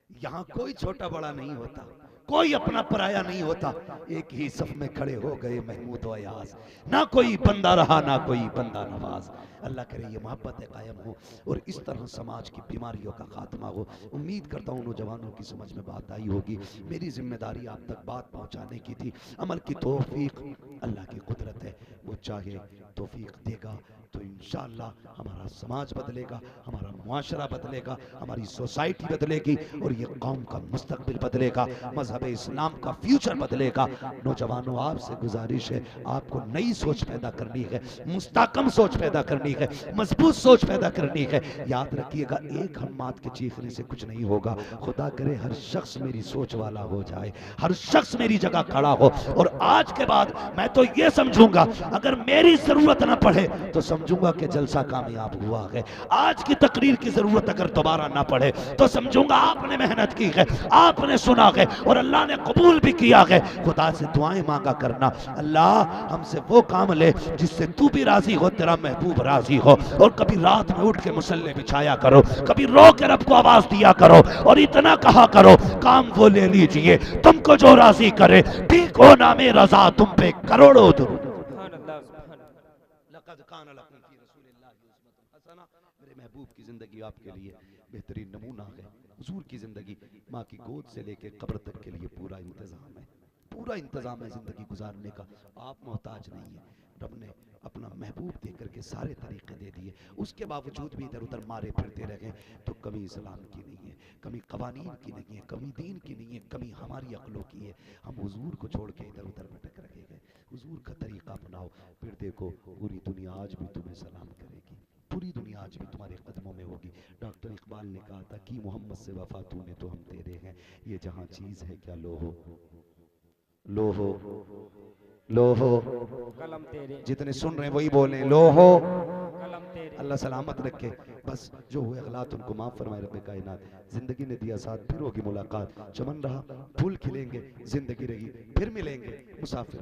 यहाँ कोई छोटा बड़ा नहीं होता, कोई अपना पराया नहीं होता, एक ही सफ में खड़े हो गए महमूद व अयाज, ना कोई बंदा रहा ना कोई बंदा नवाज। अल्लाह करे ये मोहब्बत कायम हो और इस तरह समाज की बीमारियों का खात्मा हो। उम्मीद करता हूँ नौजवानों की समझ में बात आई होगी। मेरी जिम्मेदारी आप तक बात पहुँचाने की थी। अमल की तौफीक अल्लाह की कुदरत है, वो चाहे तौफीक देगा तो इंशाअल्लाह हमारा समाज बदलेगा, हमारा मुआशरा बदलेगा, हमारी सोसाइटी बदलेगी और ये कौम का मुस्तकबिल बदलेगा, मजहब इस्लाम का फ्यूचर बदलेगा। नौजवानों आपसे गुजारिश है, आपको नई सोच पैदा करनी है, मुस्तकम सोच पैदा करनी है, मजबूत सोच पैदा करनी है। याद रखिएगा एक हम्मात के चीखने से कुछ नहीं होगा। खुदा करे हर शख्स मेरी सोच वाला हो जाए, हर शख्स मेरी जगह खड़ा हो, और आज के बाद मैं तो ये समझूंगा अगर मेरी जरूरत ना पड़े तो समझूंगा कि जलसा कामयाब हुआ है। आज की तकरीर की जरूरत अगर दोबारा ना पड़े तो समझूंगा आपने मेहनत की है, आपने सुना है और अल्लाह ने कबूल भी किया है। खुदा से दुआएं मांगा करना, अल्लाह हमसे वो काम ले जिससे तू भी राजी हो, तेरा महबूब राजी हो। और कभी रात में उठ के मुसल्ले बिछाया करो, कभी रो के रब को आवाज दिया करो और इतना कहा करो काम वो ले लीजिए तुमको जो राजी करे, ठीक हो ना में रजा तुम पे करोड़ों दुरूद। मेरे महबूब की जिंदगी आपके लिए बेहतरीन नमूना है। हुजूर की जिंदगी माँ की गोद से लेके कब्र तक के लिए पूरा इंतजाम है, पूरा इंतजाम है जिंदगी गुजारने का। आप मोहताज नहीं है, रब ने अपना महबूब दे करके सारे तरीके दे दिए, उसके बावजूद भी इधर उधर मारे फिरते रहे तो कमी इस्लाम की नहीं है, कमी कवानीन की नहीं है, कमी दीन की नहीं है, कमी हमारी अक्लों की है। हम हुजूर को छोड़ के इधर उधर भटक रखे गए। हुजूर का तरीका अपनाओ, फिर देखो पूरी दुनिया आज भी तुम्हें सलाम करेगी, पूरी दुनिया आज भी तुम्हारे कदमों में होगी। डॉक्टर इकबाल ने कहा था कि मोहम्मद से वफा तूने तो हम तेरे हैं, ये जहां चीज है क्या लोहो लोहो लोहो। कलम तेरे, जितने सुन रहे हैं वही बोले लोहो। कलम तेरे। अल्लाह सलामत रखे, बस जो हुए गलत उनको माफ फरमाए रब्बे कायनात। जिंदगी ने दिया साथ, फिर होगी मुलाकात, चमन रहा फूल खिलेंगे, जिंदगी रही फिर मिलेंगे मुसाफिर।